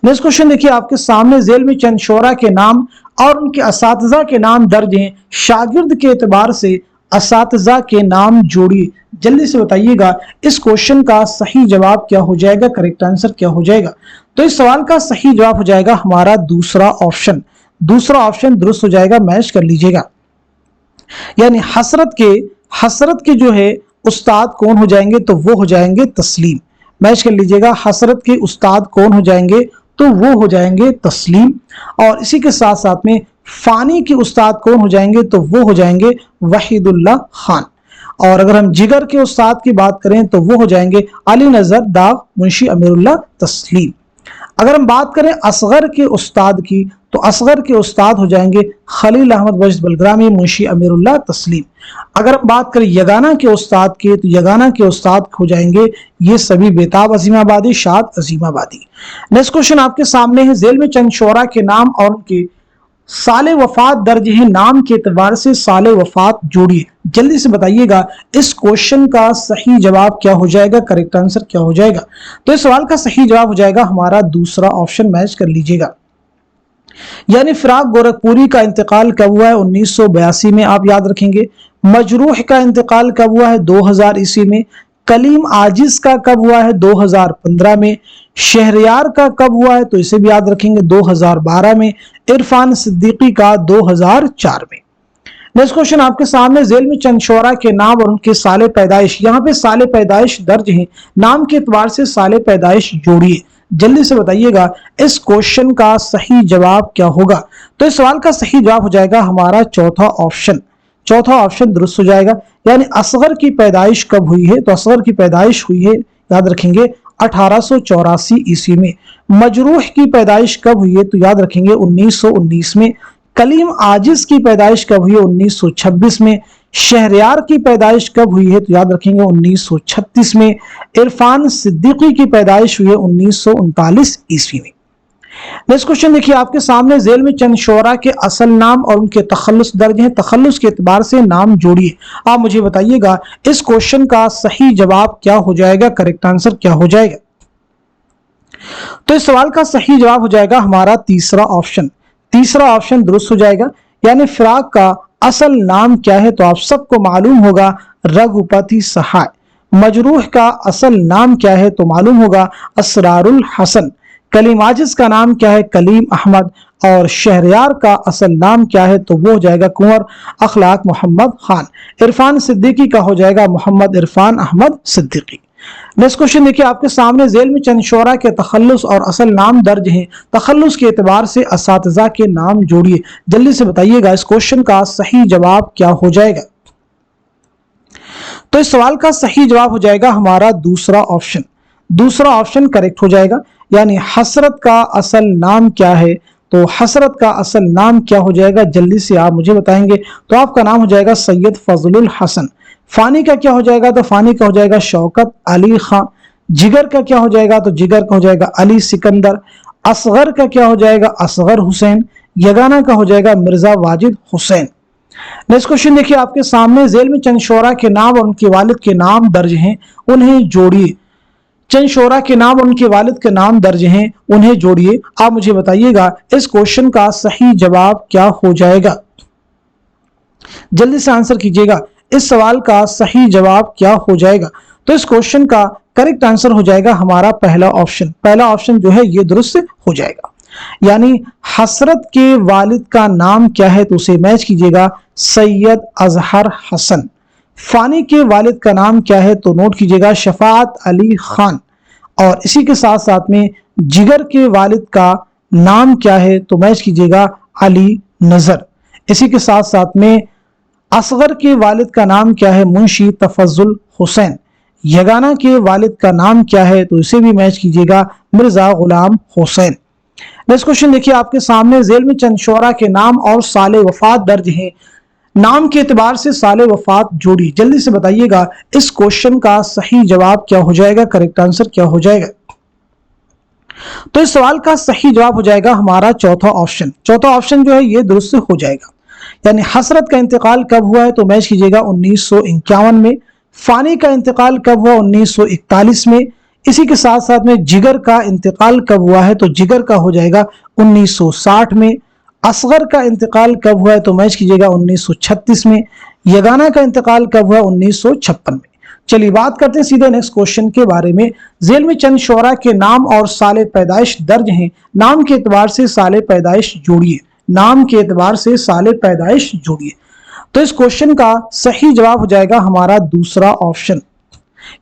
S1: नेक्स्ट क्वेश्चन देखिए आपके सामने, जेल में चंद शोरा के नाम और उनके असातिज़ा के नाम दर्ज हैं, शागिर्द के एतबार से असातिज़ा के नाम जोड़िए। जल्दी से बताइएगा इस क्वेश्चन का सही जवाब क्या हो जाएगा, करेक्ट आंसर क्या हो जाएगा। तो इस सवाल का सही जवाब हो जाएगा हमारा दूसरा ऑप्शन। दूसरा ऑप्शन दुरुस्त हो जाएगा, मैच कर लीजिएगा। यानी हसरत के जो है उस्ताद कौन हो जाएंगे, तो वो हो जाएंगे तस्लीम। मैच कर लीजिएगा, हसरत के उस्ताद कौन हो जाएंगे, तो वो हो जाएंगे तस्लीम। और इसी के साथ साथ में फानी के उस्ताद कौन हो जाएंगे, तो वो हो जाएंगे वहीदुल्लाह खान। और अगर हम जिगर के उस्ताद की बात करें तो वो हो जाएंगे अली नजर दाग मुंशी अमीरुल्लाह तस्लीम। अगर हम बात करें असगर के उस्ताद की तो असगर के उस्ताद हो जाएंगे खलील अहमद वजद बलग्रामी मुंशी अमीरुल्लाह तस्लीम। अगर हम बात करें यगाना के उस्ताद के तो यगाना के उस्ताद हो जाएंगे ये सभी बेताब अजीमाबादी, शाद अजीमाबादी। नेक्स्ट क्वेश्चन आपके सामने है, झेल में चंद शोरा के नाम और उनके साले वफात दर्ज है, नाम के एतबार से साले वफात जोड़िए। जल्दी से बताइएगा इस क्वेश्चन का सही जवाब क्या हो जाएगा, करेक्ट आंसर क्या हो जाएगा। तो इस सवाल का सही जवाब हो जाएगा हमारा दूसरा ऑप्शन, मैच कर लीजिएगा। यानी फिराक गोरखपुरी का इंतकाल कब हुआ है, 1982 में, आप याद रखेंगे। मजरूह का इंतकाल कब हुआ है, 2000 ईस्वी में। कलीम आजिज का कब हुआ है, 2015 में। शहरयार का कब हुआ है तो इसे भी याद रखेंगे, 2012 में। इरफान सिद्दीकी का 2004 में। नेक्स्ट क्वेश्चन आपके सामने, झेल में चंद शोरा के नाम और उनके साले पैदाइश, यहाँ पे साले पैदाइश दर्ज हैं, नाम के एतबार से साले पैदाइश जोड़िए। जल्दी से बताइएगा इस क्वेश्चन का सही जवाब क्या होगा। तो इस सवाल का सही जवाब हो जाएगा हमारा चौथा ऑप्शन, चौथा ऑप्शन दुरुस्त हो जाएगा। यानी असगर की पैदाइश कब हुई है, तो असगर की पैदाइश हुई है, याद रखेंगे 1884 ईस्वी में। मजरूह की पैदाइश कब हुई है तो याद रखेंगे 1919 में। कलीम आजिज की पैदाइश कब हुई है, 1926 में। शहरयार की पैदाइश कब हुई है तो याद रखेंगे 1936 में। इरफान सिद्दीकी की पैदाइश हुई है 1939 ईस्वी में। नेक्स्ट क्वेश्चन देखिए आपके सामने, झेल में चंद शोरा के असल नाम और उनके तखल्लुस दर्ज हैं, तखल्लुस के एतबार से नाम जोड़िए। आप मुझे बताइएगा इस क्वेश्चन का सही जवाब क्या हो जाएगा, करेक्ट आंसर क्या हो जाएगा। तो इस सवाल का सही जवाब हो जाएगा हमारा तीसरा ऑप्शन, तीसरा ऑप्शन दुरुस्त हो जाएगा। यानी फिराक का असल नाम क्या है तो आप सबको मालूम होगा रघुपति सहाय। मजरूह का असल नाम क्या है तो मालूम होगा असरारुल हसन। कलीम आजिज का नाम क्या है, कलीम अहमद। और शहरयार का असल नाम क्या है तो वो हो जाएगा कुंवर अखलाक मोहम्मद खान। इरफान सिद्दीकी का हो जाएगा मोहम्मद इरफान अहमद सिद्दीकी। नेक्स्ट क्वेश्चन देखिए आपके सामने, झेल में चंद शोरा के तखल्लुस और असल नाम दर्ज हैं, तखल्लुस के एतबार से असातिज़ा के नाम जोड़िए। जल्दी से बताइएगा इस क्वेश्चन का सही जवाब क्या हो जाएगा। तो इस सवाल का सही जवाब हो जाएगा हमारा दूसरा ऑप्शन, दूसरा ऑप्शन करेक्ट हो जाएगा। यानी हसरत का असल नाम क्या है तो हसरत का असल नाम क्या हो जाएगा, जल्दी से आप मुझे बताएंगे। तो आपका नाम हो जाएगा सैयद फजलुल हसन। फानी का क्या हो जाएगा तो फानी का हो जाएगा शौकत अली खां। जिगर का क्या हो जाएगा तो जिगर का हो जाएगा अली सिकंदर। असगर का क्या हो जाएगा असगर हुसैन। यगाना का हो जाएगा मिर्जा वाजिद हुसैन। नेक्स्ट क्वेश्चन देखिए आपके सामने, झेल में चंद शोरा के नाम और उनके वालिद के नाम दर्ज हैं, उन्हें जोड़िए। चंद शोरा के नाम और उनके वालिद के नाम दर्ज हैं, उन्हें जोड़िए। आप मुझे बताइएगा इस क्वेश्चन का सही जवाब क्या हो जाएगा, जल्दी से आंसर कीजिएगा। इस सवाल का सही जवाब क्या हो जाएगा। तो इस क्वेश्चन का करेक्ट आंसर हो जाएगा हमारा पहला ऑप्शन, पहला ऑप्शन जो है ये दुरुस्त हो जाएगा। यानी हसरत के वालिद का नाम क्या है तो उसे मैच कीजिएगा सैयद अजहर हसन। फानी के वालिद का नाम क्या है तो नोट कीजिएगा शफात अली खान। और इसी के साथ साथ में जिगर के वालिद का नाम क्या है तो मैच कीजिएगा अली नजर। इसी के साथ साथ में असगर के वालिद का नाम क्या है मुंशी तफजुल हुसैन। यगाना के वालिद का नाम क्या है तो इसे भी मैच कीजिएगा मिर्जा गुलाम हुसैन। नेक्स्ट क्वेश्चन देखिए आपके सामने, झेल में चंद शोरा के नाम और साले वफात दर्ज हैं, नाम के एतबार से साले वफात जोड़ी। जल्दी से बताइएगा इस क्वेश्चन का सही जवाब क्या हो जाएगा, करेक्ट आंसर क्या हो जाएगा। तो इस सवाल का सही जवाब हो जाएगा हमारा चौथा ऑप्शन, चौथा ऑप्शन जो है ये दुरुस्त हो जाएगा। यानी हसरत का इंतकाल कब हुआ है तो मैच कीजिएगा 1951 में। फानी का इंतकाल कब हुआ 1941 में। इसी के साथ साथ में जिगर का इंतकाल कब हुआ है तो जिगर का हो जाएगा 1960 में। असगर का इंतकाल कब हुआ है तो मैच कीजिएगा 1936 में। यगाना का इंतकाल कब हुआ 1956 में। चलिए बात करते हैं सीधे नेक्स्ट क्वेश्चन के बारे में। झेल में चंद शोरा के नाम और साले पैदाइश दर्ज हैं, नाम के एतबार से साले पैदाइश जोड़िए, नाम के एतबार से साले पैदाइश जोड़िए। तो इस क्वेश्चन का सही जवाब हो जाएगा हमारा दूसरा ऑप्शन।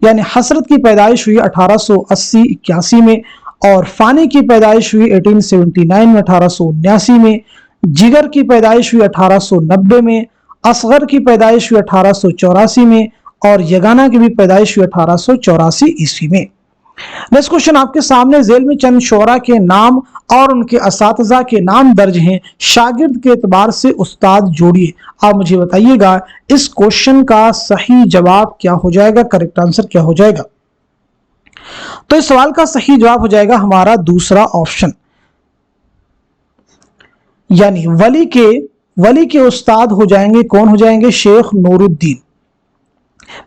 S1: यानी हसरत की पैदाइश हुई 1880-81 में और फानी की पैदाइश हुई 1879 में 1879 में। जिगर की पैदाइश हुई 1890 में। असगर की पैदाइश हुई 1884 में और यगाना की भी पैदाइश हुई 1884 ईस्वी में। नेक्स्ट क्वेश्चन आपके सामने, झेल में चंद शोरा के नाम और उनके असातिज़ा के नाम दर्ज हैं, शागिर्द के एतबार से उस्ताद जोड़िए। आप मुझे बताइएगा इस क्वेश्चन का सही जवाब क्या हो जाएगा, करेक्ट आंसर क्या हो जाएगा। तो इस सवाल का सही जवाब हो जाएगा हमारा दूसरा ऑप्शन, यानी वली के उस्ताद हो जाएंगे, कौन हो जाएंगे, शेख नूरुद्दीन।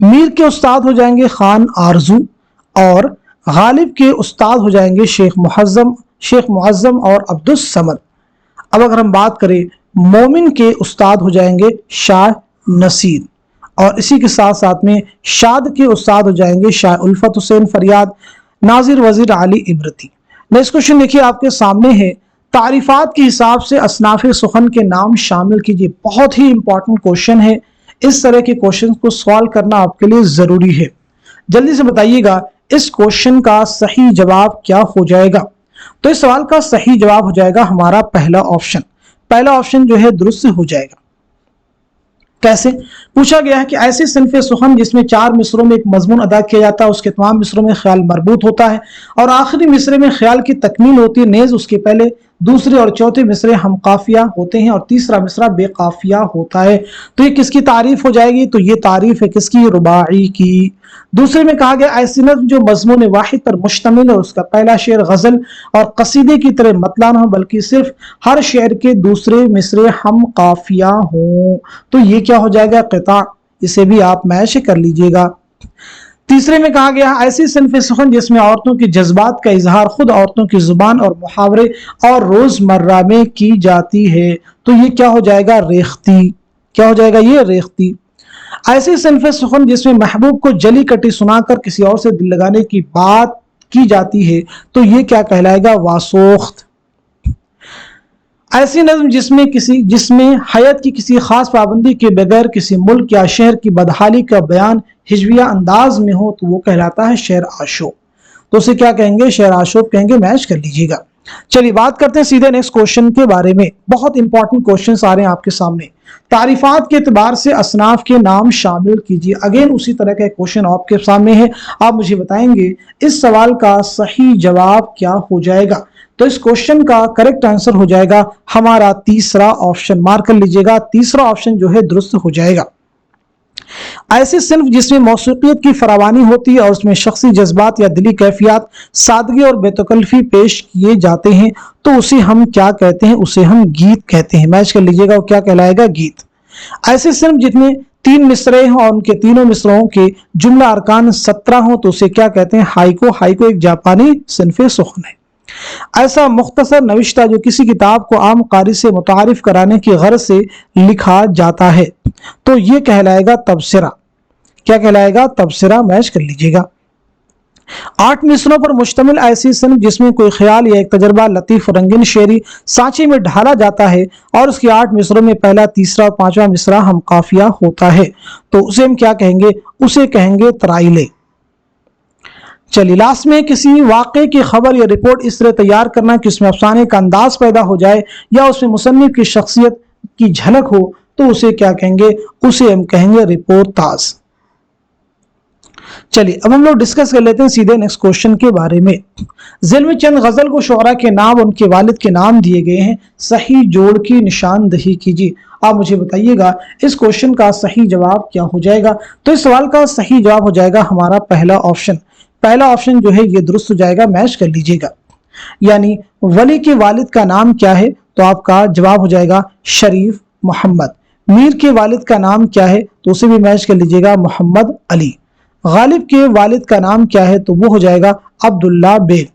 S1: मीर के उस्ताद हो जाएंगे खान आरजू, और गालिब के उस्ताद हो जाएंगे शेख मुअज्जम और अब्दुस समद। अब अगर हम बात करें, मोमिन के उस्ताद हो जाएंगे शाह नसीर, और इसी के साथ साथ में शाद के उस्ताद हो जाएंगे शाह उल्फत हुसैन फरियाद, नाजिर वजीर अली इबरती। नेक्स्ट क्वेश्चन देखिए आपके सामने है, तारीफात के हिसाब से असनाफ सुखन के नाम शामिल कीजिए। बहुत ही इंपॉर्टेंट क्वेश्चन है, इस तरह के क्वेश्चन को सॉल्व करना आपके लिए जरूरी है। जल्दी से बताइएगा इस क्वेश्चन का सही जवाब क्या हो जाएगा। तो इस सवाल का सही जवाब हो जाएगा हमारा पहला ऑप्शन जो है दुरुस्त हो जाएगा। कैसे? पूछा गया है कि ऐसे सिन्फ़े सुखन जिसमें 4 मिसरों में एक मजमून अदा किया जाता है, उसके तमाम मिसरों में ख्याल मरबूत होता है और आखिरी मिसरे में ख्याल की तकमील होती है, नेज़ उसके पहले दूसरे और चौथे मिसरे हम काफिया होते हैं और तीसरा मिसरा बेकाफिया होता है। तो ये किसकी तारीफ हो जाएगी? तो ये तारीफ है किसकी? रुबाई की। दूसरे में कहा गया ऐसी नज़्म जो मज़मून वाहिद पर मुश्तमिल है, उसका पहला शेर गज़ल और कसीदे की तरह मतला ना हो बल्कि सिर्फ हर शेर के दूसरे मिसरे हम काफिया हों। तो ये क्या हो जाएगा? क़िता। इसे भी आप मैच कर लीजिएगा। तीसरे में कहा गया ऐसी सिन्फ़े सुखन जिसमें औरतों के जज्बात का इजहार खुद औरतों की जुबान और मुहावरे और रोजमर्रा में की जाती है। तो ये क्या हो जाएगा? रेख्ती। क्या हो जाएगा? ये रेख्ती। ऐसी सिन्फ़े सुखन जिसमें महबूब को जली कटी सुनाकर किसी और से दिल लगाने की बात की जाती है, तो ये क्या कहलाएगा? वासोख्त। ऐसी नज़्म जिसमें हयात की किसी खास पाबंदी के बगैर किसी मुल्क या शहर की बदहाली का बयान हिजविया अंदाज में हो, तो वो कहलाता है शेर आशूब। तो उसे क्या कहेंगे? शेर आशूब कहेंगे। मैच कर लीजिएगा। चलिए बात करते हैं सीधे नेक्स्ट क्वेश्चन के बारे में। बहुत इंपॉर्टेंट क्वेश्चन आ रहे हैं आपके सामने। तारीफात के एतबार से असनाफ के नाम शामिल कीजिए। अगेन उसी तरह का क्वेश्चन आपके सामने है। आप मुझे बताएंगे इस सवाल का सही जवाब क्या हो जाएगा। तो इस क्वेश्चन का करेक्ट आंसर हो जाएगा हमारा तीसरा ऑप्शन। मार्क कर लीजिएगा, तीसरा ऑप्शन जो है दुरुस्त हो जाएगा। ऐसी सिन्फ जिसमें मौसीकियत की फरावानी होती है और उसमें शख्सी जज्बात या दिली कैफियत सादगी और बेतकल्फी पेश किए जाते हैं, तो उसे हम क्या कहते हैं? उसे हम गीत कहते हैं। मैच कर लीजिएगा, वो क्या कहलाएगा? गीत। ऐसी सिन्फ जिसमें 3 मिसरे हों और उनके तीनों मिसरों के जुमला अरकान 17 हों, तो उसे क्या कहते हैं? हाइको। हाइको एक जापानी सिन्फ़े सुखन है। ऐसा मुख्तसर नविश्ता जो किसी किताब को आम कारी से मुतारिफ कराने की गर्ज से लिखा जाता है, तो ये कहलाएगा तबसरा। क्या कहलाएगा? तबसरा। मैच कर लीजिएगा। 8 मिसरों पर मुश्तमिल ऐसी सिन्फ जिसमें कोई ख्याल या एक तजर्बा लतीफ रंगीन शेरी सांचे में ढाला जाता है और उसके 8 मिसरों में पहला, तीसरा और 5वां मिसरा हम काफिया होता है, तो उसे हम क्या कहेंगे? उसे कहेंगे तराइले। चलिए लास्ट में किसी वाक़े की खबर या रिपोर्ट इस तरह तैयार करना कि उसमें अफसाने का अंदाज पैदा हो जाए या उसमें मुसन्निफ की शख्सियत की झलक हो, तो उसे क्या कहेंगे? उसे हम कहेंगे रिपोर्टाज। चलिए अब हम लोग डिस्कस कर लेते हैं सीधे नेक्स्ट क्वेश्चन के बारे में। ज़िल में चंद गजल को शुअरा के नाम उनके वालिद के नाम दिए गए हैं, सही जोड़ की निशानदही कीजिए। आप मुझे बताइएगा इस क्वेश्चन का सही जवाब क्या हो जाएगा। तो इस सवाल का सही जवाब हो जाएगा हमारा पहला ऑप्शन। पहला ऑप्शन जो है ये दुरुस्त हो जाएगा। मैच कर लीजिएगा। यानी वली के वालिद का नाम क्या है? तो आपका जवाब हो जाएगा शरीफ मोहम्मद। मीर के वालिद का नाम क्या है? तो उसे भी मैच कर लीजिएगा, मोहम्मद अली। गालिब के वालिद का नाम क्या है? तो वो हो जाएगा अब्दुल्ला बेग।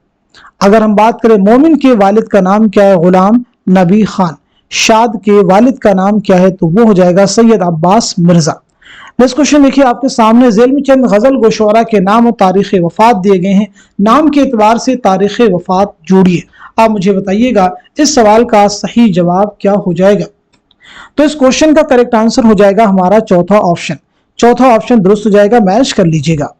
S1: अगर हम बात करें मोमिन के वालिद का नाम क्या है? गुलाम नबी खान। शाद के वालिद का नाम क्या है? तो वो हो जाएगा सैयद अब्बास मिर्जा। नेक्स्ट क्वेश्चन देखिए आपके सामने। ज़ेल में चंद गजल गोशवारा के नाम और तारीख वफात दिए गए हैं, नाम के एतबार से तारीख वफात जोड़िए। आप मुझे बताइएगा इस सवाल का सही जवाब क्या हो जाएगा। तो इस क्वेश्चन का करेक्ट आंसर हो जाएगा हमारा चौथा ऑप्शन। चौथा ऑप्शन दुरुस्त हो जाएगा। मैच कर लीजिएगा।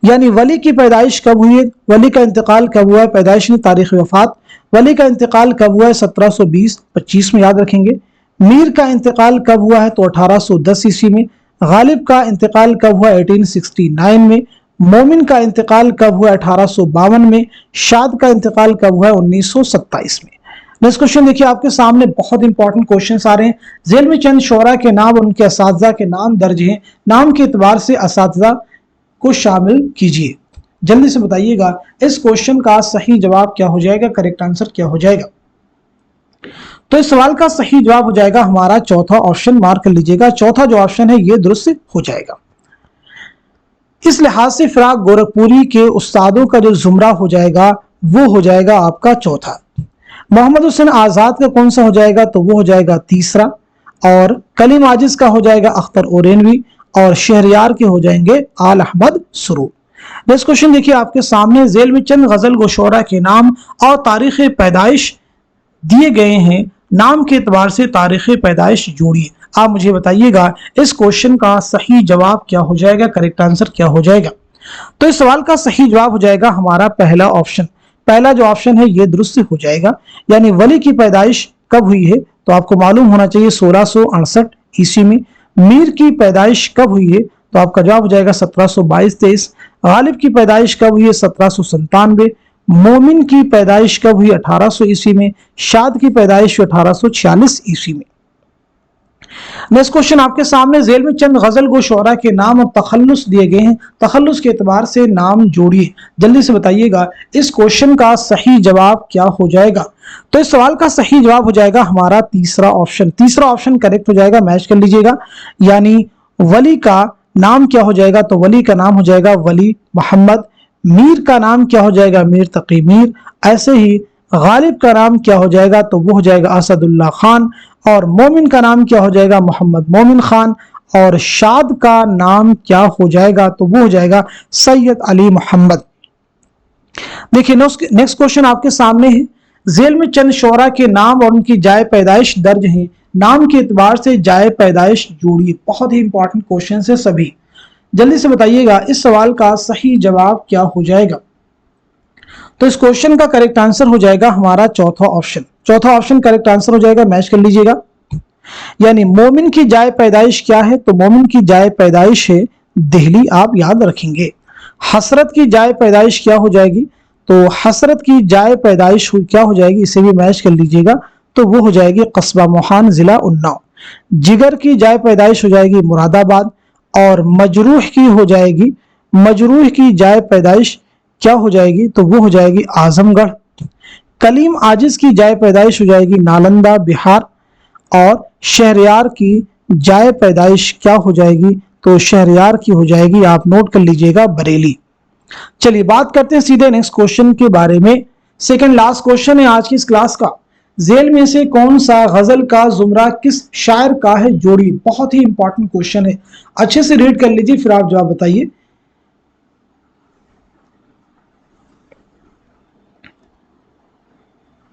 S1: यानी वली की पैदाइश कब हुई है? वली का इंतकाल कब हुआ है? पैदाइश नहीं, तारीख वफात। वली का इंतकाल कब हुआ है? 1720-25 में, याद रखेंगे। मीर का इंतकाल कब हुआ है? तो 1810 ईस्वी में। गालिब का इंतकाल कब हुआ 1869 में, मोमिन का इंतकाल कब हुआ 1852 में, शाद का इंतकाल कब हुआ 1927 में। नेक्स्ट क्वेश्चन देखिए आपके सामने, बहुत इंपॉर्टेंट क्वेश्चंस आ रहे हैं। जेल में चंद शोरा के नाम और उनके असातिज़ा के नाम दर्ज हैं, नाम के एतबार से असातिज़ा को शामिल कीजिए। जल्दी से बताइएगा इस क्वेश्चन का सही जवाब क्या हो जाएगा, करेक्ट आंसर क्या हो जाएगा। तो इस सवाल का सही जवाब हो जाएगा हमारा चौथा ऑप्शन, मार्क कर लीजिएगा। चौथा जो ऑप्शन है ये दुरुस्त हो जाएगा। इस लिहाज से फिराक गोरखपुरी के उस्तादों का जो जुमरा हो जाएगा वो हो जाएगा आपका चौथा। मोहम्मद हुसैन आजाद का कौन सा हो जाएगा, तो वो हो जाएगा तीसरा। और कलीम आजिज का हो जाएगा अख्तर ओरेनवी, और शहरयार के हो जाएंगे आल अहमद सुरूर। नेक्स्ट क्वेश्चन देखिए आपके सामने, जेल में चंद गजल गोशोरा के नाम और तारीख पैदाइश दिए गए हैं, नाम के एतबार से तारीख पैदाइश जोड़िए। आप मुझे बताइएगा इस क्वेश्चन का सही जवाब क्या हो जाएगा, करेक्ट आंसर क्या हो जाएगा। तो इस सवाल का सही जवाब हो जाएगा हमारा पहला ऑप्शन। पहला जो ऑप्शन है ये दुरुस्त हो जाएगा, यानी वली की पैदाइश कब हुई है, तो आपको मालूम होना चाहिए 1668 ईस्वी में। मीर की पैदाइश कब हुई है, तो आपका जवाब हो जाएगा 1722-23। गालिब की पैदाइश कब हुई है, 1797। मोमिन की पैदाइश कब हुई, 1800 ईस्वी में। शाद की पैदाइश 1846 ईस्वी में। नेक्स्ट क्वेश्चन आपके सामने, जेल में चंद गजल गो शोरा के नाम और तखल्लुस दिए गए हैं, तखल्लुस के एतबार से नाम जोड़िए। जल्दी से बताइएगा इस क्वेश्चन का सही जवाब क्या हो जाएगा। तो इस सवाल का सही जवाब हो जाएगा हमारा तीसरा ऑप्शन। तीसरा ऑप्शन करेक्ट हो जाएगा, मैच कर लीजिएगा। यानी वली का नाम क्या हो जाएगा, तो वली का नाम हो जाएगा वली मोहम्मद। मीर का नाम क्या हो जाएगा, मीर तकी मीर। ऐसे ही गालिब का नाम क्या हो जाएगा, तो वो हो जाएगा असदुल्ला खान। और मोमिन का नाम क्या हो जाएगा, मोहम्मद मोमिन खान। और शाद का नाम क्या हो जाएगा, तो वो हो जाएगा सैयद अली मोहम्मद। देखिए नेक्स्ट क्वेश्चन आपके सामने है, जेल में चंद शोरा के नाम और उनकी जाए पैदाइश दर्ज हैं, नाम के एतबार से जाए पैदाइश जोड़िए। बहुत ही इंपॉर्टेंट क्वेश्चन है सभी, जल्दी से बताइएगा इस सवाल का सही जवाब क्या हो जाएगा। तो इस क्वेश्चन का करेक्ट आंसर हो जाएगा हमारा चौथा ऑप्शन। चौथा ऑप्शन करेक्ट आंसर हो जाएगा, मैच कर लीजिएगा। यानी मोमिन की जाए पैदाइश क्या है, तो मोमिन की जाए पैदाइश है दिल्ली, आप याद रखेंगे। हसरत की जाए पैदाइश क्या हो जाएगी, तो हसरत की जाए पैदाइश क्या हो जाएगी, इसे भी मैच कर लीजिएगा, तो वो हो जाएगी कस्बा मोहान, जिला उन्नाव। जिगर की जाए पैदाइश हो जाएगी मुरादाबाद। और मजरूह की हो जाएगी, मजरूह की जाए पैदाइश क्या हो जाएगी, तो वो हो जाएगी आजमगढ़। कलीम आजिज की जाए पैदाइश हो जाएगी नालंदा, बिहार। और शहरयार की जाए पैदाइश क्या हो जाएगी, तो शहरयार की हो जाएगी, आप नोट कर लीजिएगा, बरेली। चलिए बात करते हैं सीधे नेक्स्ट क्वेश्चन के बारे में। सेकंड लास्ट क्वेश्चन है आज की इस क्लास का, जेल में से कौन सा गजल का जुमरा किस शायर का है, जोड़ी। बहुत ही इंपॉर्टेंट क्वेश्चन है, अच्छे से रीड कर लीजिए फिर आप जवाब बताइए।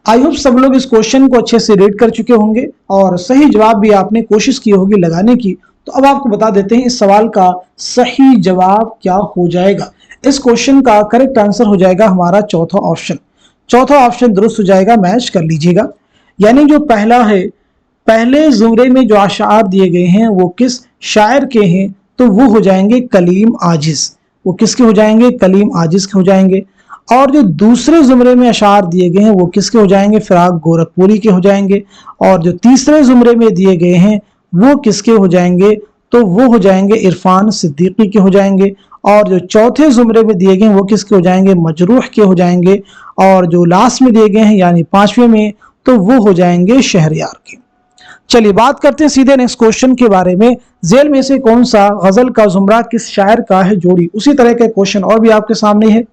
S1: आई होप सब लोग इस क्वेश्चन को अच्छे से रीड कर चुके होंगे और सही जवाब भी आपने कोशिश की होगी लगाने की। तो अब आपको बता देते हैं इस सवाल का सही जवाब क्या हो जाएगा। इस क्वेश्चन का करेक्ट आंसर हो जाएगा हमारा चौथा ऑप्शन। चौथा ऑप्शन दुरुस्त हो जाएगा, मैच कर लीजिएगा। यानी जो पहला है, पहले जुमरे में जो अशार दिए गए हैं वो किस शायर के हैं, तो वो हो जाएंगे कलीम आजिज। वो किसके हो जाएंगे, कलीम आजिज के हो जाएंगे। और जो दूसरे जुमरे में अशार दिए गए हैं वो किसके हो जाएंगे, फिराक गोरखपुरी के हो जाएंगे। और जो तीसरे जुमरे में दिए गए हैं वो किसके हो जाएंगे, तो वो हो जाएंगे इरफान सिद्दीकी के हो जाएंगे। और जो चौथे जुमरे में दिए गए हैं वो किसके हो जाएंगे, मजरूह के हो जाएंगे। और जो लास्ट में दिए गए हैं यानी पांचवें में, तो वो हो जाएंगे शहरयार के। चलिए बात करते हैं सीधे नेक्स्ट क्वेश्चन के बारे में, जेल में से कौन सा गजल का जुमरा किस शायर का है, जोड़ी। उसी तरह के क्वेश्चन और भी आपके सामने है,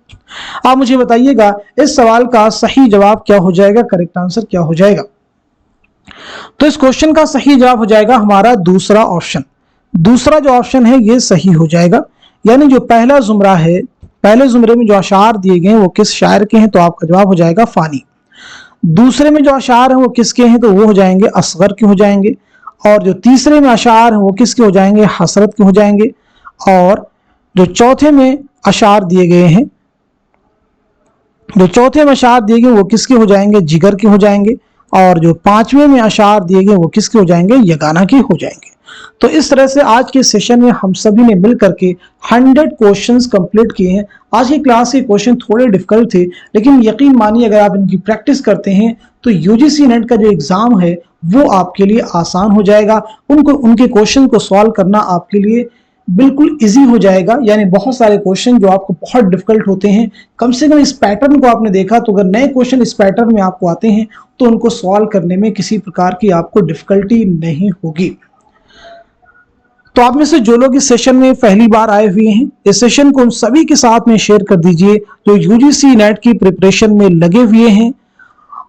S1: आप मुझे बताइएगा इस सवाल का सही जवाब क्या हो जाएगा, करेक्ट आंसर क्या हो जाएगा। तो इस क्वेश्चन का सही जवाब हो जाएगा हमारा दूसरा ऑप्शन। दूसरा जो ऑप्शन है ये सही हो जाएगा। यानी जो पहला जुमरा है, पहले जुमरे में जो अशार दिए गए हैं वो किस शायर के हैं, तो आपका जवाब हो जाएगा फानी। दूसरे में जो अशार हैं वो किसके हैं, तो वो हो जाएंगे असगर के हो जाएंगे। और जो तीसरे में अशार हैं वो किसके हो जाएंगे, हसरत के हो जाएंगे। और जो चौथे में अशार दिए गए हैं, जो चौथे में अशार दिए गए वो किसके हो जाएंगे, जिगर के हो जाएंगे। और जो पांचवें में अशार दिए गए वो किसके हो जाएंगे, यगाना के हो जाएंगे। तो इस तरह से आज के सेशन में हम सभी ने मिल करके 100 क्वेश्चंस कंप्लीट किए हैं। आज की क्लास के क्वेश्चन थोड़े डिफिकल्ट थे, लेकिन यकीन मानिए अगर आप इनकी प्रैक्टिस करते हैं तो यूजीसी नेट का जो एग्जाम है वो आपके लिए आसान हो जाएगा। उनके क्वेश्चन को सॉल्व करना आपके लिए बिल्कुल इजी हो जाएगा। यानी बहुत सारे क्वेश्चन जो आपको बहुत डिफिकल्ट होते हैं, कम से कम इस पैटर्न को आपने देखा तो अगर नए क्वेश्चन इस पैटर्न में आपको आते हैं तो उनको सॉल्व करने में किसी प्रकार की आपको डिफिकल्टी नहीं होगी। तो आप में से जो लोग इस सेशन में पहली बार आए हुए हैं, इस सेशन को उन सभी के साथ में शेयर कर दीजिए जो यूजीसी नेट की प्रिपरेशन में लगे हुए हैं,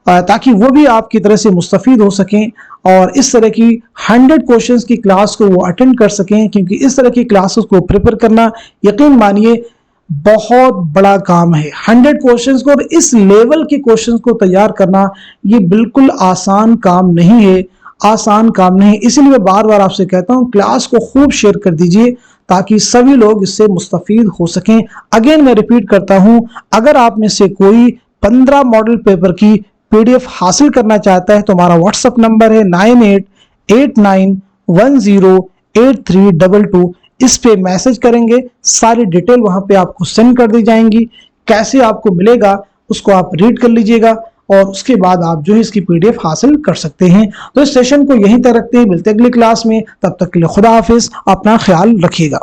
S1: ताकि वो भी आपकी तरह से मुस्तफीद हो सकें और इस तरह की 100 क्वेश्चंस की क्लास को वो अटेंड कर सकें। क्योंकि इस तरह की क्लासेस को प्रिपेयर करना यकीन मानिए बहुत बड़ा काम है। 100 क्वेश्चंस को और इस लेवल के क्वेश्चंस को तैयार करना ये बिल्कुल आसान काम नहीं है, आसान काम नहीं। इसलिए मैं बार बार आपसे कहता हूं क्लास को खूब शेयर कर दीजिए ताकि सभी लोग इससे मुस्तफीद हो सकें। अगेन मैं रिपीट करता हूं, अगर आप में से कोई 15 मॉडल पेपर की पीडीएफ हासिल करना चाहता है तो हमारा व्हाट्सएप नंबर है 9889108322। इस पे मैसेज करेंगे, सारी डिटेल वहां पे आपको सेंड कर दी जाएंगी। कैसे आपको मिलेगा उसको आप रीड कर लीजिएगा और उसके बाद आप जो है इसकी पीडीएफ हासिल कर सकते हैं। तो इस सेशन को यहीं तक रखते हैं, मिलते हैं अगली क्लास में। तब तक के लिए खुदा हाफिज, अपना ख्याल रखिएगा।